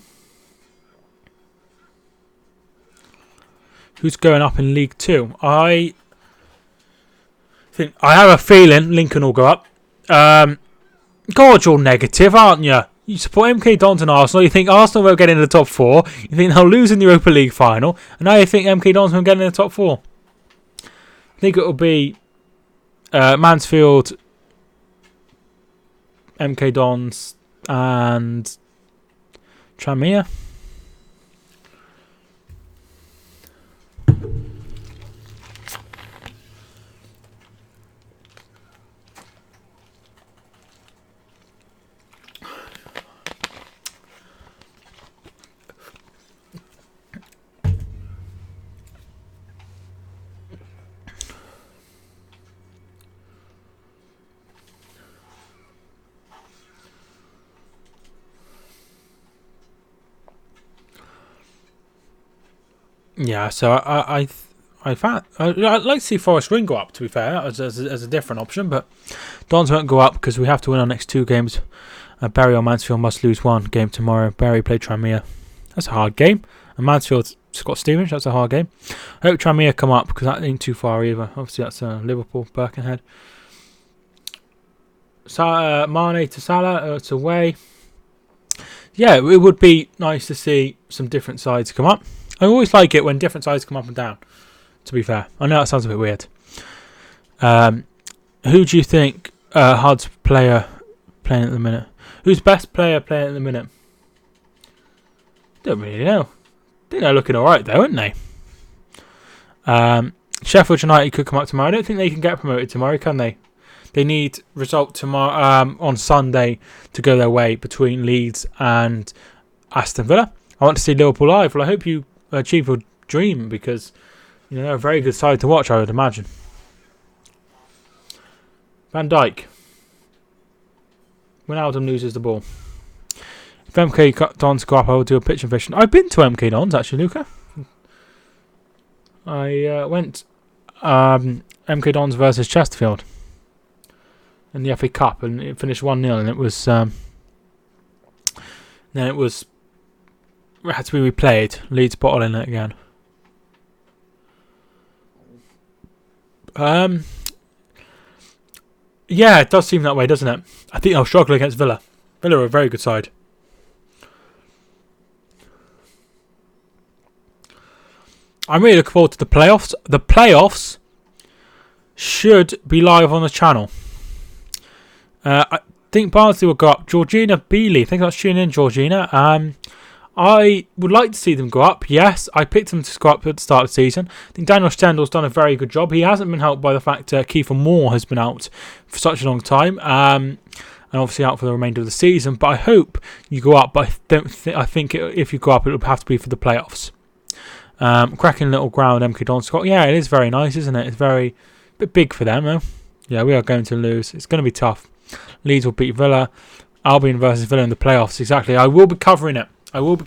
Who's going up in League 2? I have a feeling Lincoln will go up. God, you're negative, aren't you? You support MK Dons and Arsenal. You think Arsenal will get in the top 4. You think they'll lose in the Europa League final. And now you think MK Dons will get in the top 4. I think it will be Mansfield, MK Dons, and Tranmere. Yeah, so I'd like to see Forest Green go up, to be fair, as a different option, but Dons won't go up because we have to win our next 2 games. Bury or Mansfield must lose 1 game tomorrow. Bury play Tranmere. That's a hard game. And Mansfield, Scott Stevens, that's a hard game. I hope Tranmere come up because that ain't too far either. Obviously, that's Liverpool, Birkenhead. Mane to Salah, it's away. Yeah, it would be nice to see some different sides come up. I always like it when different sides come up and down, to be fair. I know that sounds a bit weird. Who do you think Hud's player playing at the minute? Who's best player playing at the minute? Don't really know. I think they're looking alright though, aren't they? Sheffield United could come up tomorrow. I don't think they can get promoted tomorrow, can they? They need result tomorrow on Sunday to go their way between Leeds and Aston Villa. I want to see Liverpool live. Well, I hope you achieve your dream because they're a very good side to watch, I would imagine. Van Dijk. Ronaldo loses the ball. If MK Dons go up, I will do a pitch and vision. I've been to MK Dons actually, Luca. I went MK Dons versus Chesterfield in the FA Cup, and it finished 1-0, and it was it had to be replayed. Leeds bottling it again. Yeah, it does seem that way, doesn't it? I think they'll struggle against Villa. Villa are a very good side. I'm really looking forward to the playoffs. The playoffs should be live on the channel. I think Barnsley will go up. Georgina Bealey. Thanks for tuning in, Georgina. I would like to see them go up. Yes, I picked them to go up at the start of the season. I think Daniel Stendel's done a very good job. He hasn't been helped by the fact Kiefer Moore has been out for such a long time. And obviously out for the remainder of the season. But I hope you go up. But I think if you go up, it will have to be for the playoffs. Cracking little ground, MK Dons. Yeah, it is very nice, isn't it? It's a bit big for them, though. Yeah, we are going to lose. It's going to be tough. Leeds will beat Villa. Albion versus Villa in the playoffs. Exactly. I will be covering it. I will be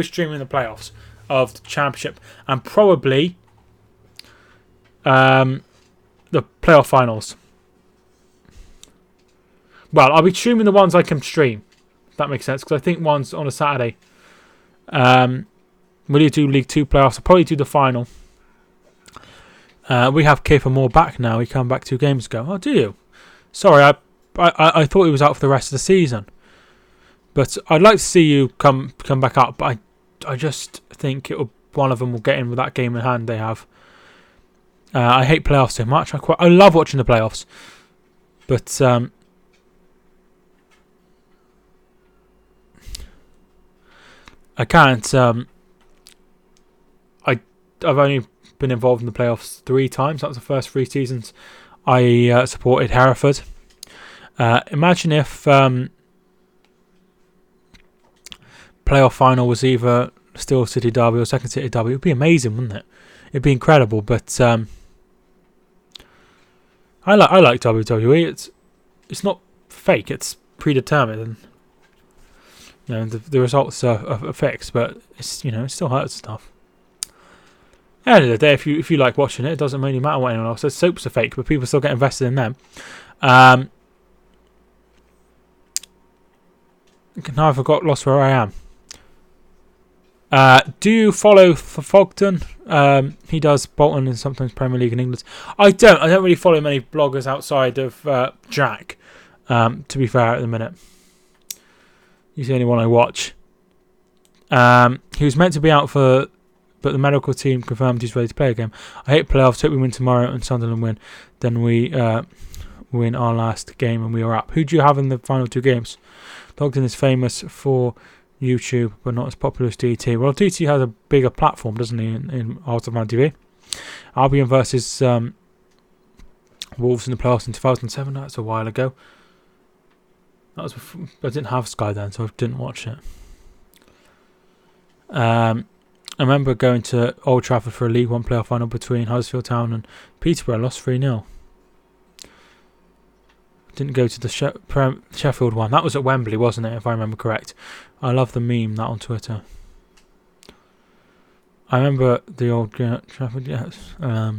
streaming the playoffs of the Championship and probably the playoff finals. Well, I'll be streaming the ones I can stream, if that makes sense, because I think one's on a Saturday. Will you do League 2 playoffs? I'll probably do the final. We have Kiefer Moore back now. He came back 2 games ago. Oh, do you? Sorry, I thought he was out for the rest of the season. But I'd like to see you come back up. But I just think one of them will get in with that game in hand they have. I hate playoffs so much. I love watching the playoffs. But I can't. I've only been involved in the playoffs 3 times. That was the first 3 seasons I supported Hereford. Imagine if playoff final was either still City Derby or Second City Derby. It would be amazing, wouldn't it? It'd be incredible. But I like WWE. It's not fake. It's predetermined, and the results are fixed. But it's it still hurts stuff. At the end of the day, if you like watching it, it doesn't really matter what anyone else says. Soaps are fake, but people still get invested in them. Now I forgot, lost where I am. Do you follow Fogden? He does Bolton and sometimes Premier League in England. I don't really follow many bloggers outside of Jack. To be fair, at the minute, he's the only one I watch. He was meant to be out but the medical team confirmed he's ready to play again. I hate playoffs. Hope we win tomorrow and Sunderland win. Then we win our last game and we are up. Who do you have in the final 2 games? Dogden is famous for YouTube, but not as popular as DT. Well, DT has a bigger platform, doesn't he, in Autism TV? Albion versus Wolves in the playoffs in 2007. That's a while ago. That was before, I didn't have Sky then, so I didn't watch it. I remember going to Old Trafford for a League One playoff final between Huddersfield Town and Peterborough. Lost 3-0. Didn't go to the Sheffield one. That was at Wembley, wasn't it, if I remember correct? I love the meme, that on Twitter. I remember the old Trafford, yes. I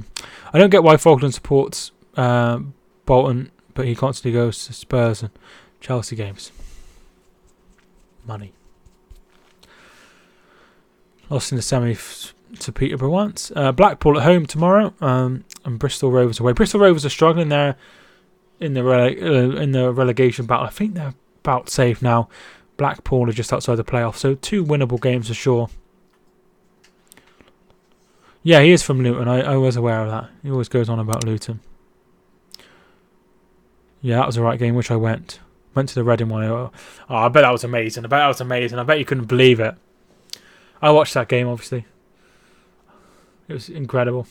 don't get why Falkland supports Bolton, but he constantly goes to Spurs and Chelsea games. Money. Lost in the semi to Peterborough once. Blackpool at home tomorrow, and Bristol Rovers away. Bristol Rovers are struggling there in the relegation battle. I think they're about safe now. Blackpool are just outside the playoffs, so 2 winnable games for sure. Yeah, he is from Luton. I was aware of that. He always goes on about Luton. Yeah, that was the right game, which I went. Went to the Reading one. Oh, I bet that was amazing. I bet you couldn't believe it. I watched that game, obviously. It was incredible.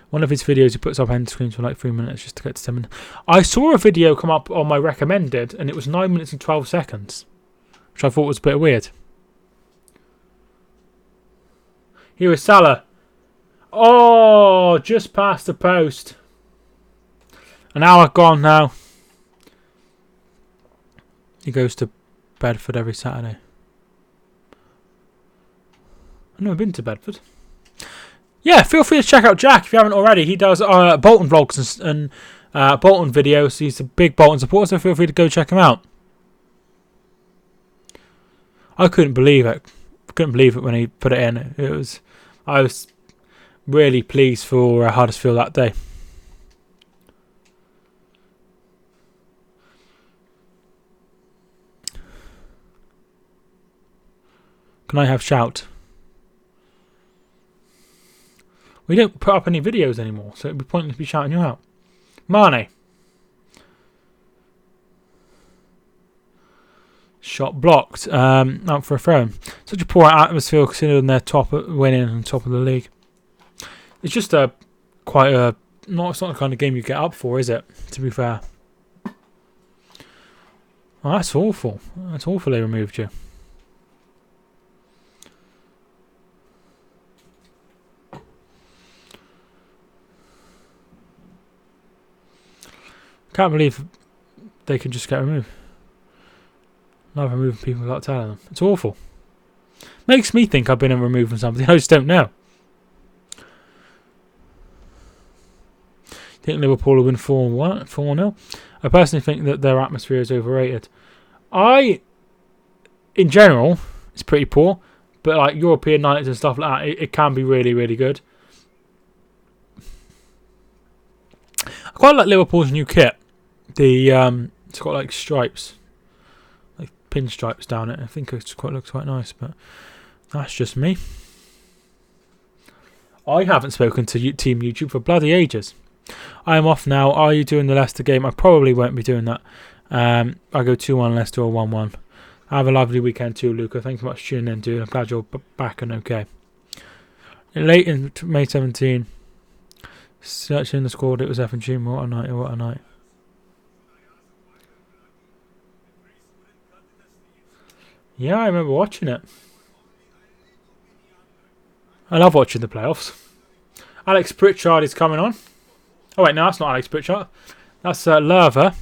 One of his videos, he puts up end screens for like 3 minutes just to get to 10 minutes. I saw a video come up on my recommended, and it was 9 minutes and 12 seconds, which I thought was a bit weird. Here is Salah. Oh, just past the post. An hour gone now. He goes to Bedford every Saturday. I've never been to Bedford. Yeah, feel free to check out Jack if you haven't already. He does Bolton vlogs and Bolton videos. He's a big Bolton supporter, so feel free to go check him out. I couldn't believe it. When he put it in. I was really pleased for Huddersfield that day. Can I have shout? We don't put up any videos anymore, so it'd be pointless to be shouting you out. Mane. Shot blocked. Out for a throw. Such a poor atmosphere considering they're winning and top of the league. It's just it's not the kind of game you get up for, is it? To be fair. Oh, that's awful. That's awful they removed you. Can't believe they can just get removed. Love removing people without telling them. It's awful. Makes me think I've been removed from something. I just don't know. Think Liverpool will win 4-0? I personally think that their atmosphere is overrated. In general, it's pretty poor. But like European nights and stuff like that, it can be really, really good. I quite like Liverpool's new kit. It's got like stripes, like pinstripes down it. I think it looks quite nice, but that's just me. I haven't spoken to Team YouTube for bloody ages. I am off now. Are you doing the Leicester game? I probably won't be doing that. I go 2-1 Leicester or 1-1. Have a lovely weekend too, Luca. Thanks so much for tuning in, dude. I'm glad you're back and okay. Late in May 17, searching the squad, it was F&G. What a night, what a night. Yeah, I remember watching it. I love watching the playoffs. Alex Pritchard is coming on. Oh wait, no, that's not Alex Pritchard. That's Lerver.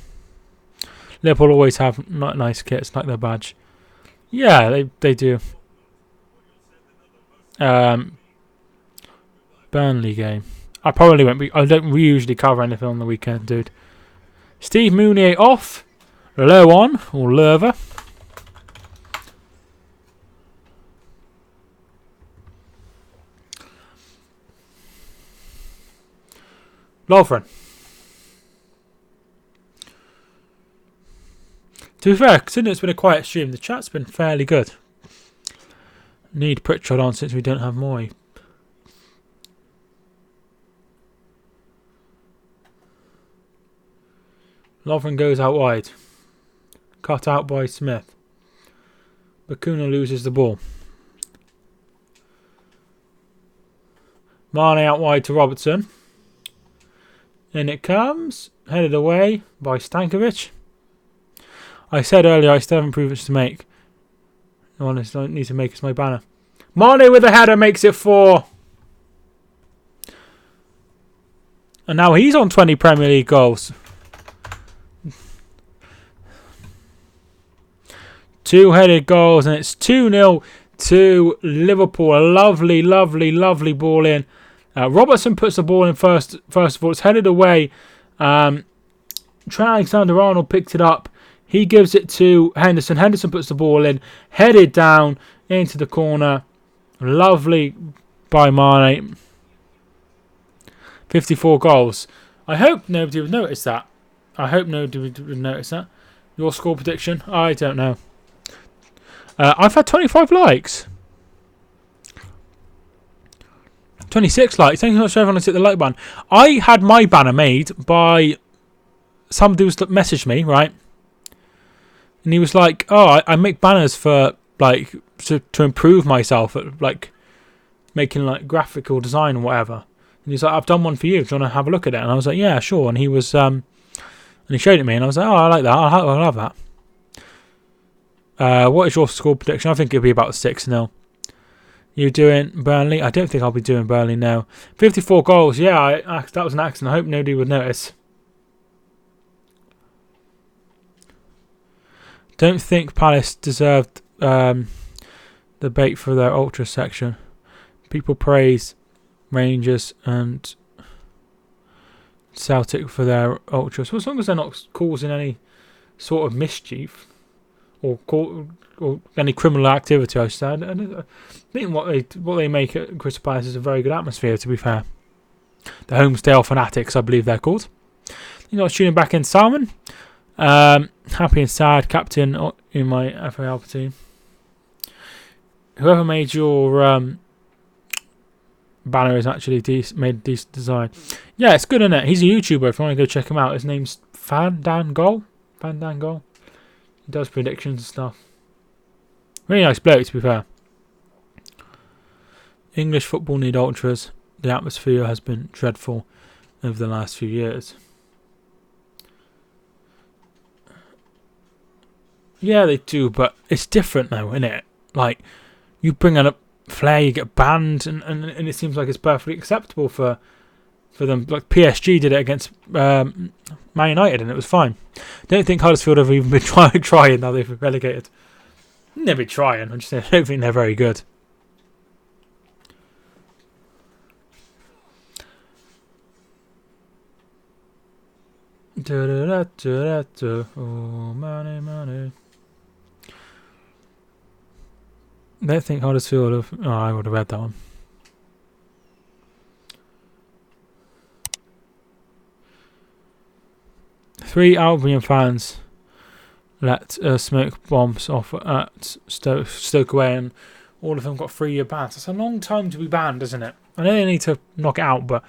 Liverpool always have nice kits, like their badge. Yeah, they do. Burnley game. I probably won't be. I don't usually cover anything on the weekend, dude. Steve Mounier off. Low on, or Lerver. Lovren. To be fair, considering it's been a quiet stream, the chat's been fairly good. Need Pritchard on since we don't have Moy. Lovren goes out wide. Cut out by Smith. Bakuna loses the ball. Mane out wide to Robertson. In it comes. Headed away by Stankovic. I said earlier I still have improvements to make. Honest, I need to make us my banner. Mane with a header makes it 4. And now he's on 20 Premier League goals. 2-headed goals, and it's 2-0 to Liverpool. A lovely, lovely, lovely ball in. Robertson puts the ball in first of all. It's headed away. Trent Alexander-Arnold picked it up. He gives it to Henderson. Henderson puts the ball in. Headed down into the corner. Lovely by Mane. 54 goals. I hope nobody would notice that. Your score prediction? I don't know. I've had 25 likes. 26 likes. Thank you so much for everyone to hit the like button. I had my banner made by somebody who's messaged me, right? And he was like, "Oh, I make banners for like to improve myself at like making like graphical design or whatever." And he's like, "I've done one for you. Do you want to have a look at it?" And I was like, "Yeah, sure." And he was and he showed it me, and I was like, "Oh, I like that. I'll have that." What is your score prediction? I think it'll be about 6-0. You doing Burnley? I don't think I'll be doing Burnley now. 54 goals. Yeah, that was an accident. I hope nobody would notice. Don't think Palace deserved the bait for their ultra section. People praise Rangers and Celtic for their ultras. Well, as long as they're not causing any sort of mischief or any criminal activity, I said. I think what they make at Crystal Palace is a very good atmosphere, to be fair. The Homestale Fanatics, I believe they're called. You're not tuning back in, Salmon. Happy and sad, captain in my FA Alpha team. Whoever made your banner is actually made a decent design. Yeah, it's good, isn't it? He's a YouTuber. If you want to go check him out, his name's Fandangol. He does predictions and stuff. Really nice bloke, to be fair. English football need ultras. The atmosphere has been dreadful over the last few years. Yeah, they do, but it's different though, isn't it? Like, you bring in a flair, you get banned, and it seems like it's perfectly acceptable for them. Like, PSG did it against Man United, and it was fine. Don't think Huddersfield have even been trying now they've been relegated. Never trying, I don't think they're very good. Oh, money. Don't think Huddersfield have... Oh, I would have read that one. Three Albion fans let smoke bombs off at Stoke away, and all of them got 3-year bans. That's a long time to be banned, isn't it? I know they need to knock it out, but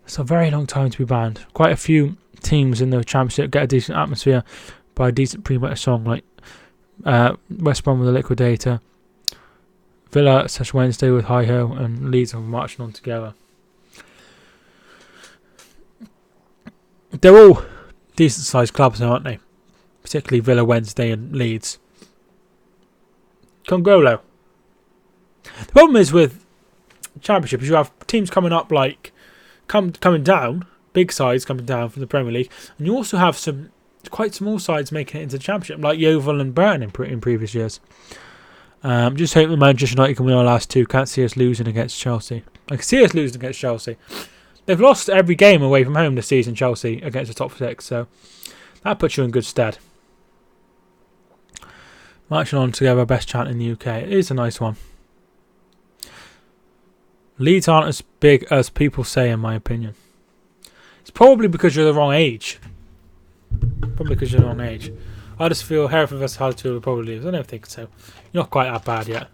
it's a very long time to be banned. Quite a few teams in the Championship get a decent atmosphere by a decent pre-match song, like West Brom with a liquidator. Villa such Wednesday with High Hill, and Leeds are marching on together. They're all decent sized clubs now, aren't they? Particularly Villa, Wednesday and Leeds. Congolo. The problem is with Championship is you have teams coming up like coming down, big sides coming down from the Premier League, and you also have some quite small sides making it into the Championship, like Yeovil and Burton in previous years. Just hope that Manchester United can win our last two. Can't see us losing against Chelsea. I can see us losing against Chelsea. They've lost every game away from home this season, Chelsea, against the top six, so that puts you in good stead. Marching on together, best chant in the UK. It is a nice one. Leeds aren't as big as people say, in my opinion. It's probably because you're the wrong age. I just feel Hereford vs Huddersfield will probably lose. I don't think so. You're not quite that bad yet.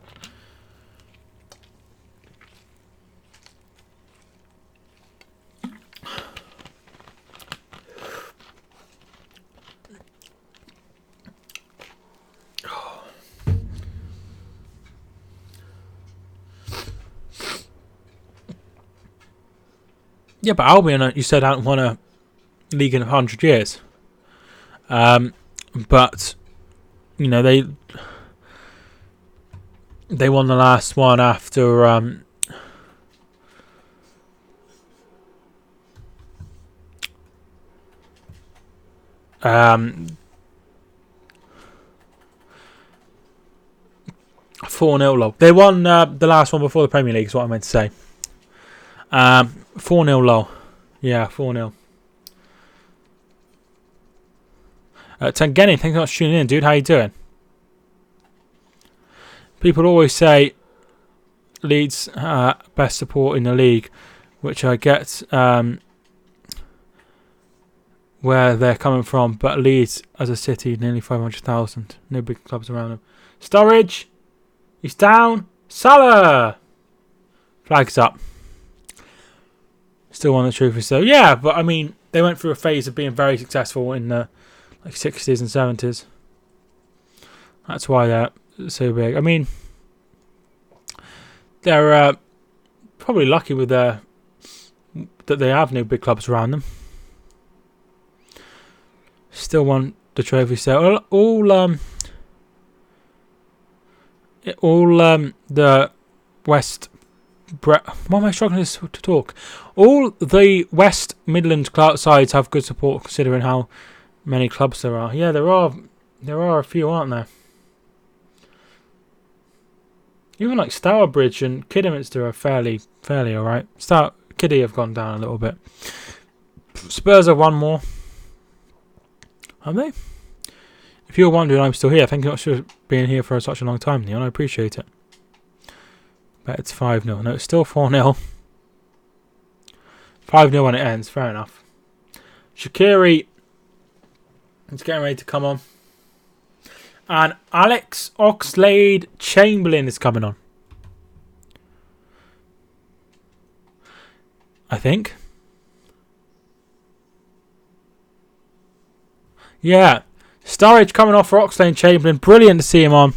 Yeah, but Albion, you said, hadn't won a league in 100 years. But you know they won the last one after 4-0 low. They won the last one before the Premier League, is what I meant to say. 4-0 low. Yeah, 4-0. Tangeni, thanks so much for tuning in, dude. How you doing? People always say Leeds best support in the league, which I get where they're coming from, but Leeds as a city, nearly 500,000. No big clubs around them. Sturridge, he's down. Salah, flags up. Still won the trophy, so yeah. But I mean, they went through a phase of being very successful in the 60s and 70s. That's why they're so big. I mean, they're probably lucky with that they have no big clubs around them. Still won the trophy, so all the West. Why am I struggling to talk? All the West Midlands sides have good support, considering how many clubs there are. Yeah, there are a few, aren't there? Even like Stourbridge and Kidderminster are fairly alright. Kiddie have gone down a little bit. Spurs have one more. Have they? If you're wondering, I'm still here. Thank you so much for being here for such a long time, Neil. I appreciate it. But it's 5-0. No, it's still 4-0. 5-0 when it ends. Fair enough. Shaqiri is getting ready to come on. And Alex Oxlade-Chamberlain is coming on. I think. Yeah. Sturridge coming off for Oxlade-Chamberlain. Brilliant to see him on.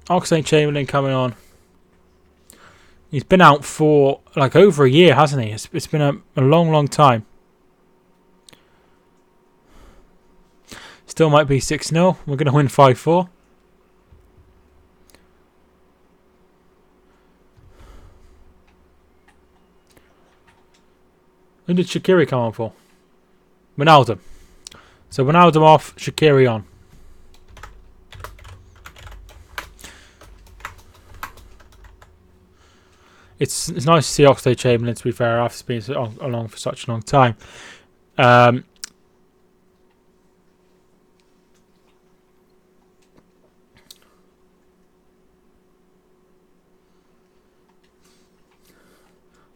Oxlade-Chamberlain coming on. He's been out for like over a year, hasn't he? It's been a long time. Still might be 6-0. We're going to win 5-4. Who did Shaqiri come on for? Wijnaldum. So Wijnaldum off, Shaqiri on. It's nice to see Oxlade-Chamberlain, to be fair, after being along for such a long time.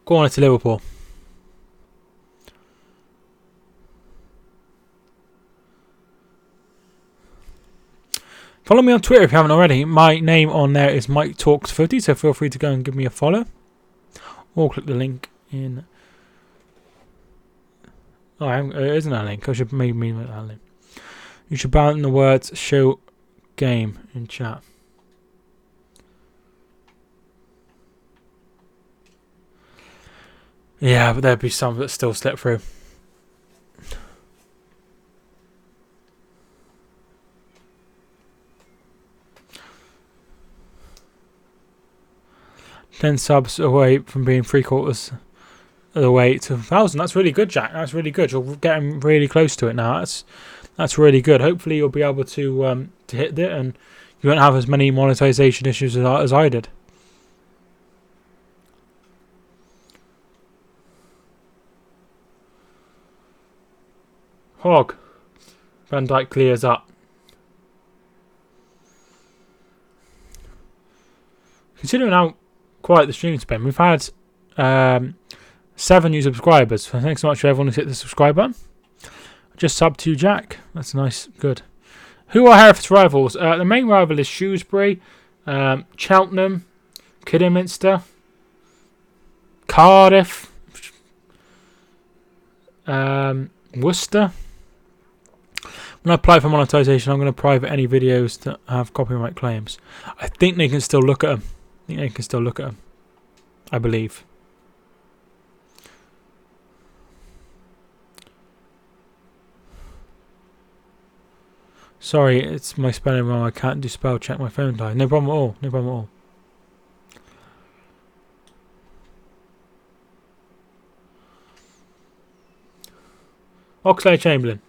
Corner to Liverpool. Follow me on Twitter if you haven't already. My name on there is Mike Talks 50, so feel free to go and give me a follow. Or click the link in. Oh, it isn't a link. I should maybe mean that link. You should ban the words show game in chat. Yeah, but there'd be some that still slip through. Ten subs away from being 3/4 of the way to 1,000. That's really good, Jack. That's really good. You're getting really close to it now. That's really good. Hopefully you'll be able to hit it, and you won't have as many monetization issues as I did. Hog. Van Dijk clears up. Considering how quiet the stream's been, we've had 7 new subscribers. So thanks so much for everyone who's hit the subscribe button. Just sub to Jack. That's nice. Good. Who are Hereford's rivals? The main rival is Shrewsbury, Cheltenham, Kidderminster, Cardiff, Worcester. When I apply for monetization, I'm going to private any videos that have copyright claims. I think they can still look at them. I believe. Sorry, it's my spelling wrong. I can't do spell check. My phone died. No problem at all. No problem at all. Oxlade-Chamberlain.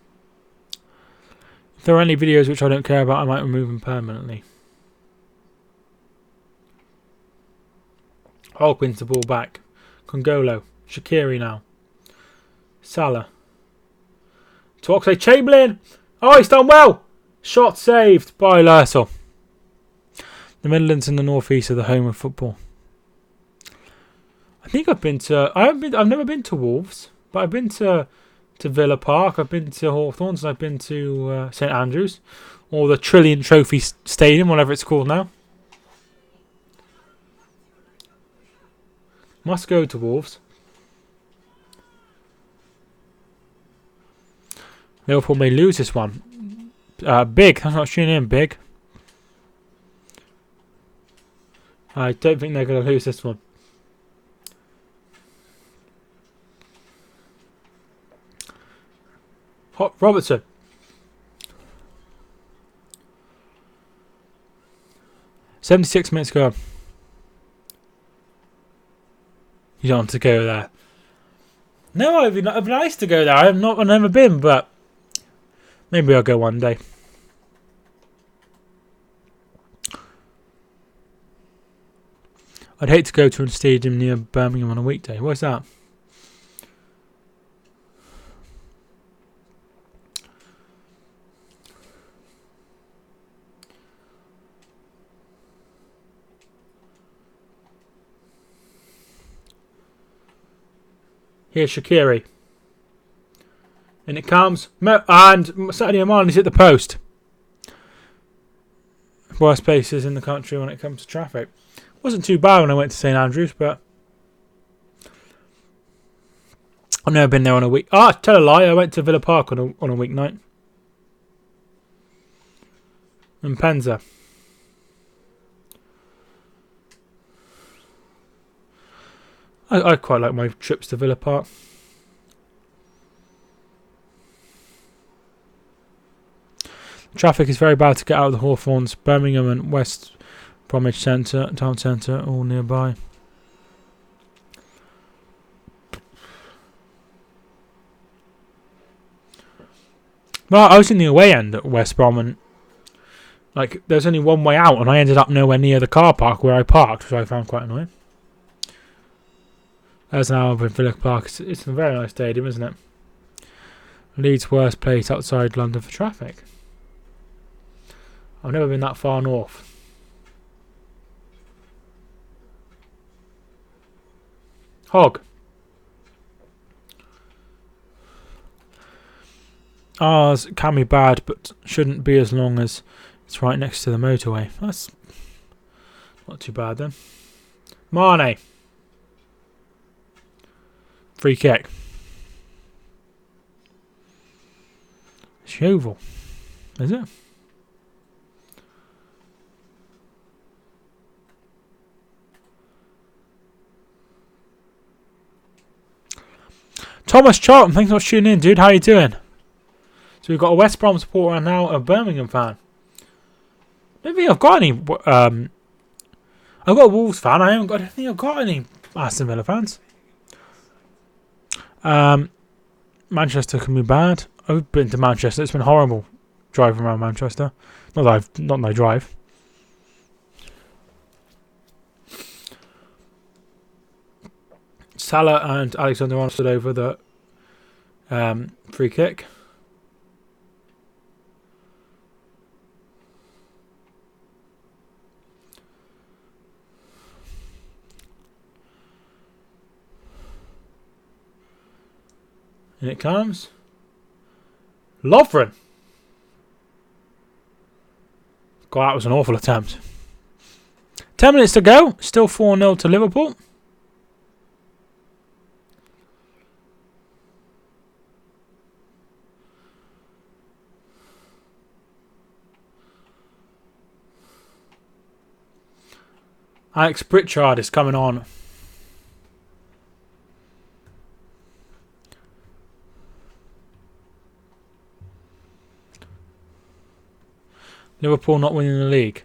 If there are any videos which I don't care about, I might remove them permanently. Hulk wins the ball back. Congolo. Shaqiri now. Salah. To Oxlade-Chamberlain. Oh, he's done well. Shot saved by Lertle. The Midlands and the North East are the home of football. I think I've never been to Wolves, but I've been to Villa Park, I've been to Hawthorns, and I've been to St Andrews, or the Trillion Trophy Stadium, whatever it's called now. Must go to Wolves. Liverpool may lose this one. Big. I'm not tuning in, Big. I don't think they're going to lose this one. Robertson. "76 minutes gone." You don't want to go there. No, it'd be nice to go there. I've never been, but maybe I'll go one day. I'd hate to go to a stadium near Birmingham on a weekday. What's that? Here's Shaqiri. And it comes. And Sadio Mane's hit the post. Worst places in the country when it comes to traffic. Wasn't too bad when I went to St Andrews, but I've never been there on a week. Tell a lie. I went to Villa Park on a weeknight. And Penza. I quite like my trips to Villa Park. Traffic is very bad to get out of the Hawthorns, Birmingham and West Bromwich Town Centre, all nearby. Well, I was in the away end at West Brom, and there's only one way out, and I ended up nowhere near the car park where I parked, which I found quite annoying. There's an hour in Villa Park. It's a very nice stadium, isn't it? Leeds' worst place outside London for traffic. I've never been that far north. Hog. Ours can be bad, but shouldn't be as long as it's right next to the motorway. That's not too bad then. Mane. Free kick. Chauvel. Is it? Thomas Charlton, thanks for tuning in, dude. How you doing? So we've got a West Brom supporter and now a Birmingham fan. I don't think I've got any. I've got a Wolves fan. I don't think I've got any Aston Villa fans. Manchester can be bad. I've been to Manchester. It's been horrible driving around Manchester. Not that I drive. Salah and Alexander-Arnold stood over the free kick. And it comes. Lovren. God, that was an awful attempt. 10 minutes to go. Still 4-0 to Liverpool. Alex Pritchard is coming on. Liverpool not winning the league.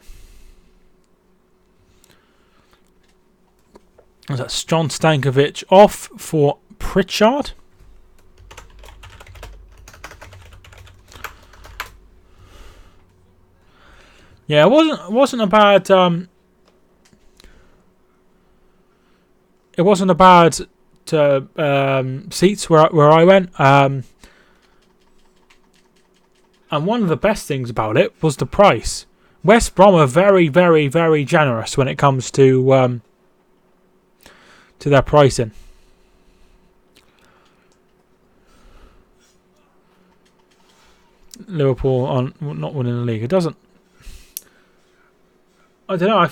That's John Stankovic off for Pritchard. Yeah, it wasn't a bad it wasn't a bad seats where I went. And one of the best things about it was the price. West Brom are very, very, very generous when it comes to their pricing. Liverpool on not winning the league. It doesn't. I don't know. I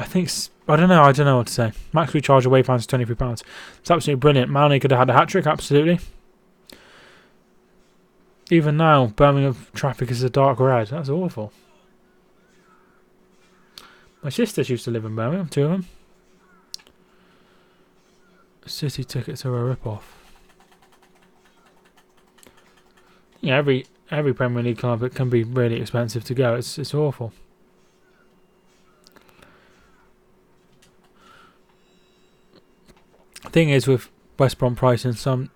think I don't know. I don't know what to say. Max recharge away fans £23. It's absolutely brilliant. Mane could have had a hat trick. Absolutely. Even now, Birmingham traffic is a dark red. That's awful. My sisters used to live in Birmingham, 2 of them. City tickets are a rip-off. Yeah, every Premier League club can be really expensive to go. It's awful. Thing is, with West Brom pricing, some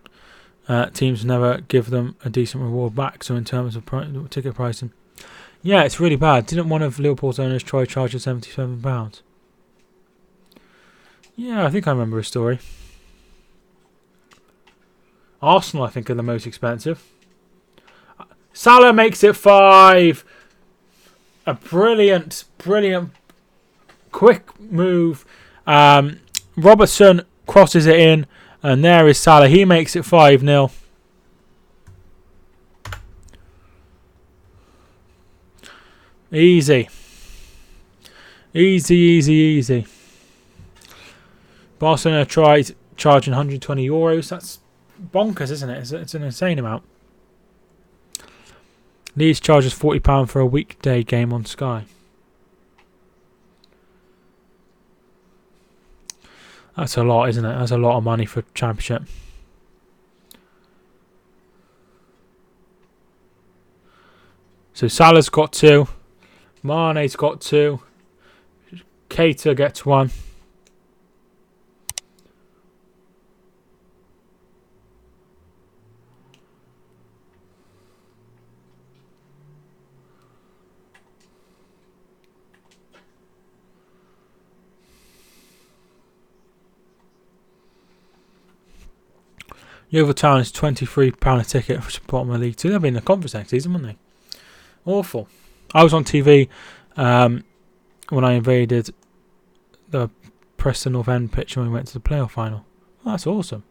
teams never give them a decent reward back. So in terms of ticket pricing, yeah, it's really bad. Didn't one of Liverpool's owners try charging £77? Yeah, I think I remember a story. Arsenal, I think, are the most expensive. Salah makes it 5. A brilliant, quick move. Robertson crosses it in. And there is Salah. He makes it 5-0. Easy. Easy. Barcelona tried charging €120. That's bonkers, isn't it? It's an insane amount. Leeds charges £40 for a weekday game on Sky. That's a lot, isn't it? That's a lot of money for Championship. So Salah's got 2. Mane's got 2. Keita gets 1. Yeovil Town is £23 a ticket for bottom of League 2. They'll be in the conference next season, won't they? Awful. I was on TV when I invaded the Preston North End pitch when we went to the playoff final. Oh, that's awesome.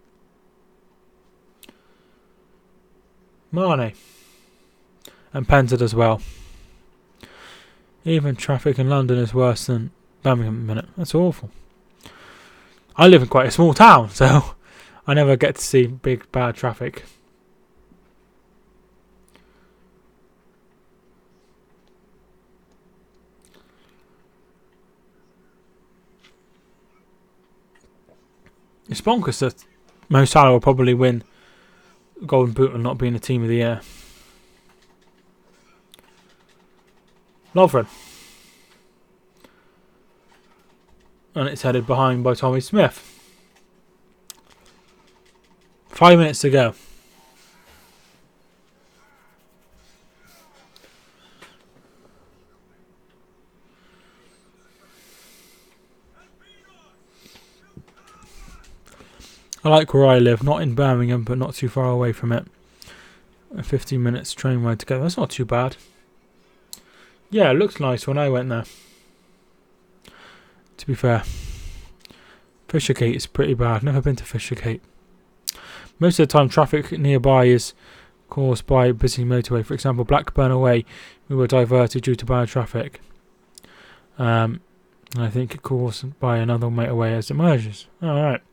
Mane. And Penzard as well. Even traffic in London is worse than Birmingham at the minute. That's awful. I live in quite a small town, so I never get to see big, bad traffic. It's bonkers that Mo Salah will probably win Golden Boot and not being the Team of the Year. Lovren. And it's headed behind by Tommy Smith. 5 minutes to go. I like where I live, not in Birmingham, but not too far away from it. 15 minutes train ride together. That's not too bad. Yeah, it looks nice when I went there. To be fair. Fishergate is pretty bad. Never been to Fishergate. Most of the time traffic nearby is caused by a busy motorway. For example, Blackburn away, we were diverted due to bad traffic. And I think it caused by another motorway as it merges. Alright.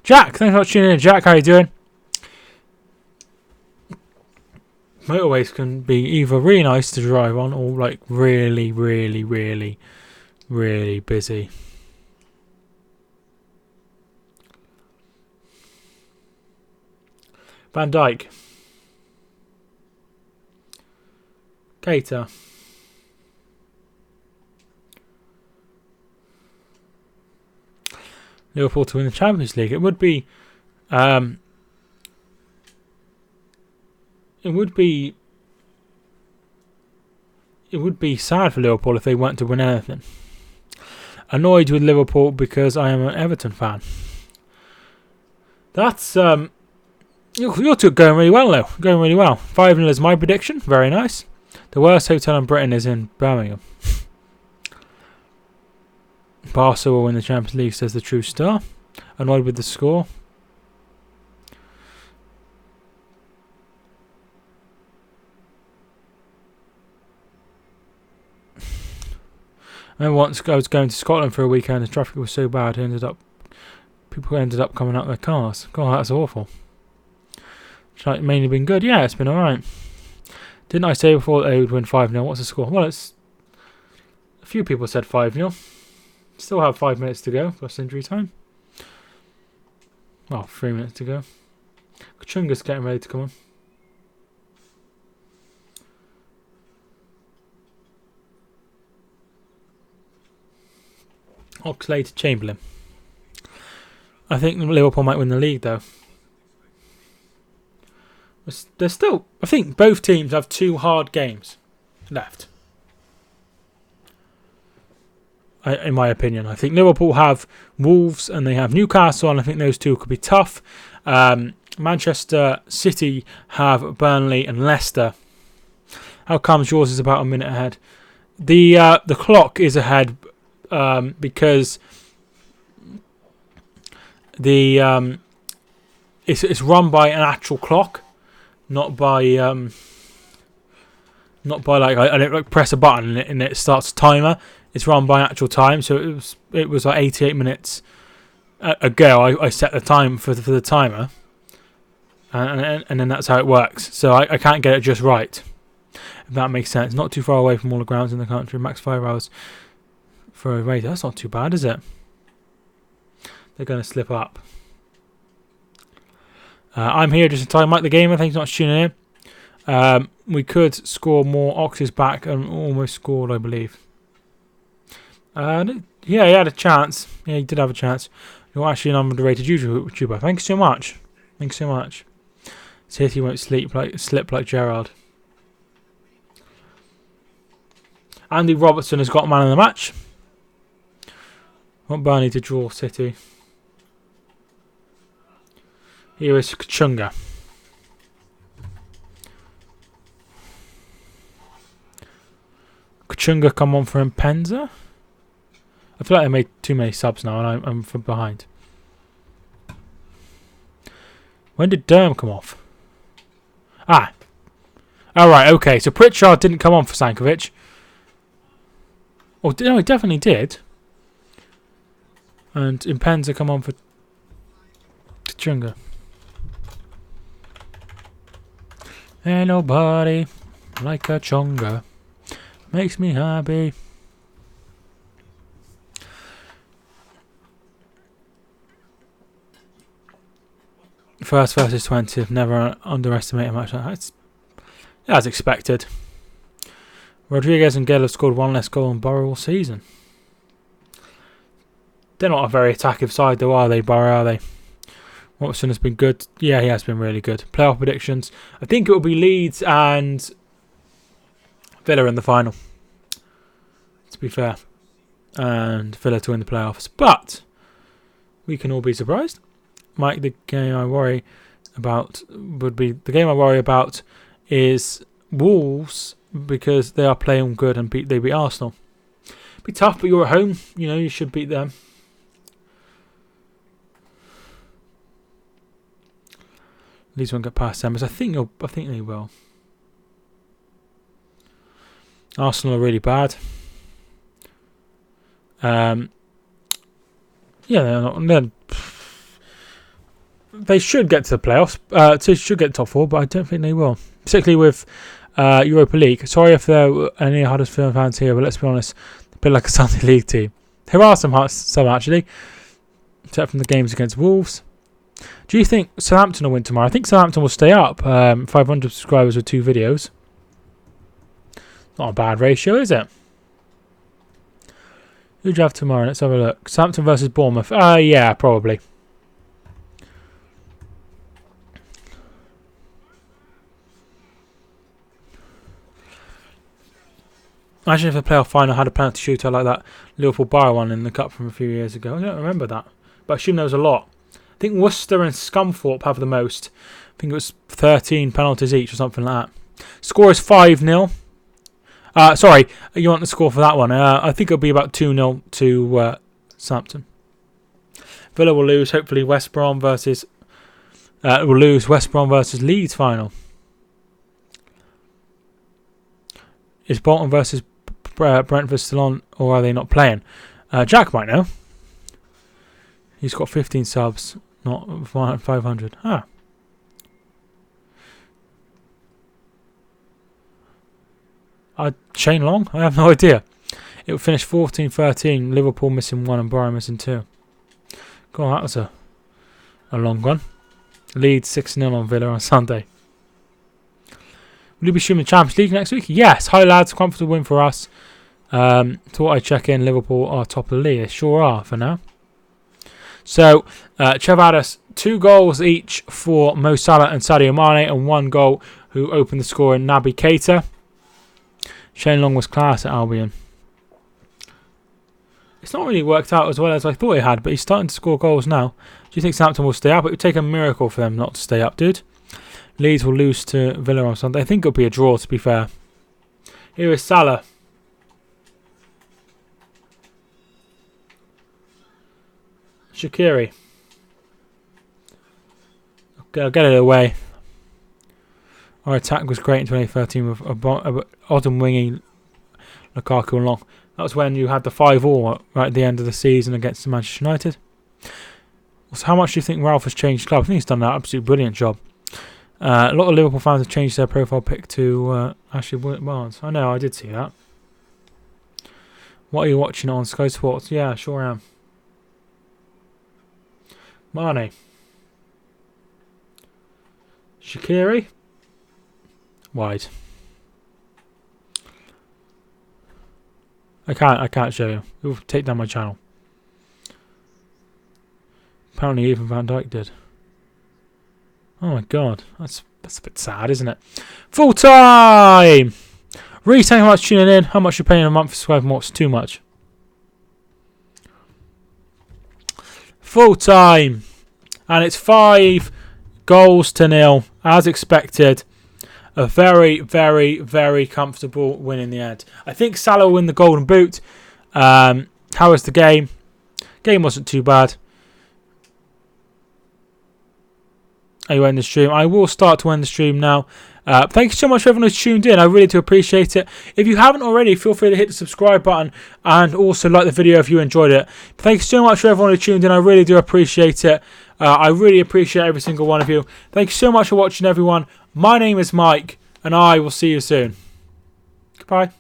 Jack, thanks for tuning in. Jack, how you doing? Motorways can be either really nice to drive on or like really, really, really, really busy. Van Dijk. Keita. Liverpool to win the Champions League. It would be sad for Liverpool if they weren't to win anything. Annoyed with Liverpool because I am an Everton fan. That's you're two going really well though. Going really well. 5-0 is my prediction. Very nice. The worst hotel in Britain is in Birmingham. Barca will win the Champions League, says the True Star. Annoyed with the score. I remember once I was going to Scotland for a weekend. The traffic was so bad. People ended up coming out of their cars. God, that's awful. It's like mainly been good. Yeah, it's been alright. Didn't I say before that they would win 5-0? What's the score? Well, it's a few people said 5-0. Still have 5 minutes to go plus injury time. Well, 3 minutes to go. Kachunga's getting ready to come on. Oxlade-Chamberlain. I think Liverpool might win the league though. There's still, I think both teams have 2 hard games left. In my opinion, I think Liverpool have Wolves and they have Newcastle, and I think those 2 could be tough. Manchester City have Burnley and Leicester. How comes yours is about a minute ahead? The clock is ahead because the it's run by an actual clock, not by like I don't like press a button and it starts a timer. It's run by actual time, so it was like 88 minutes ago. I set the time for the timer, and then that's how it works. So I can't get it just right, if that makes sense. Not too far away from all the grounds in the country. Max 5 hours for a race. That's not too bad, is it? They're going to slip up. I'm here just in time. Mike the Gamer, thanks so much for tuning in. We could score more. Ox is back and almost scored, I believe. Yeah, he had a chance. Yeah, he did have a chance. You're actually an underrated YouTuber. Thanks so much. Thanks so much. City won't slip like Gerrard. Andy Robertson has got man of the match. Want Burnley to draw City. Here is Kachunga. Kachunga come on for Mpenza. I feel like I made too many subs now and I'm from behind. When did Durham come off? Ah. Alright, okay. So Pritchard didn't come on for Sankovic. Oh, no, he definitely did. And Mpenza come on for Kachunga. Ain't nobody like Kachunga. Makes me happy. 21st versus 20th. Never underestimate a match like that. It's as expected. Rodriguez and Gale have scored one less goal than Borough all season. They're not a very attacking side though, are they, Borough, are they? Watson has been good. Yeah, he has been really good. Playoff predictions. I think it will be Leeds and Villa in the final, to be fair. And Villa to win the playoffs. But we can all be surprised. Mike, the game I worry about is Wolves, because they are playing good and they beat Arsenal. Be tough, but you're at home. You know, you should beat them. Leeds won't get past them, but I think they will. Arsenal are really bad. Yeah, they're not. They should get to the playoffs. They should get top 4, but I don't think they will. Particularly with Europa League. Sorry if there are any Huddersfield fans here, but let's be honest, they're a bit like a Sunday League team. There are some actually, except from the games against Wolves. Do you think Southampton will win tomorrow? I think Southampton will stay up. 500 subscribers with 2 videos. Not a bad ratio, is it? Who do you have tomorrow? Let's have a look. Southampton versus Bournemouth. Yeah, probably. Imagine if the playoff final had a penalty shootout like that Liverpool Borough one in the cup from a few years ago. I don't remember that, but I assume there was a lot. I think Worcester and Scunthorpe have the most. I think it was 13 penalties each or something like that. Score is 5-0. Sorry, you want the score for that one? I think it'll be about 2-0 to Southampton. Villa will lose. Hopefully, West Brom versus Leeds final. Is Bolton versus Brentford still on, or are they not playing? Jack might know. He's got 15 subs, not 500. Shane Long? I have no idea. It will finish 14-13. Liverpool missing 1 and Borough missing 2. Go on, that was a long one. Leeds 6-0 on Villa on Sunday. Will you be streaming the Champions League next week? Yes. Hi lads, comfortable win for us. Thought I'd check in. Liverpool are top of the league. They sure are for now. So, Chevadas, 2 goals each for Mo Salah and Sadio Mane, and 1 goal who opened the score in Naby Keita. Shane Long was class at Albion. It's not really worked out as well as I thought it had, but he's starting to score goals now. Do you think Southampton will stay up? It would take a miracle for them not to stay up, dude. Leeds will lose to Villa on Sunday. I think it'll be a draw, to be fair. Here is Salah. Shaqiri. Okay, I'll get it away. Our attack was great in 2013 with Autism winging Lukaku and Long. That was when you had the 5-5 right at the end of the season against Manchester United. So how much do you think Ralph has changed club? I think he's done an absolutely brilliant job. A lot of Liverpool fans have changed their profile pic to Ashley Barnes. I know, I did see that. What are you watching on Sky Sports? Yeah, sure am. Mane. Shaqiri. Wide. I can't show you. You'll take down my channel. Apparently even Van Dijk did. Oh my god. That's a bit sad, isn't it? Full time! Reese, thank you very much for tuning in. How much you're paying a month for subscribing? What's too much? Full time. And it's 5-0 as expected. A very, very, very comfortable win in the end. I think Salah will win the Golden Boot. How was the game? Game wasn't too bad. Are you ending the stream? I will start to end the stream now. Thank you so much for everyone who's tuned in. I really do appreciate it. If you haven't already, feel free to hit the subscribe button and also like the video if you enjoyed it. Thank you so much for everyone who tuned in. I really do appreciate it. I really appreciate every single one of you. Thank you so much for watching, everyone. My name is Mike, and I will see you soon. Goodbye.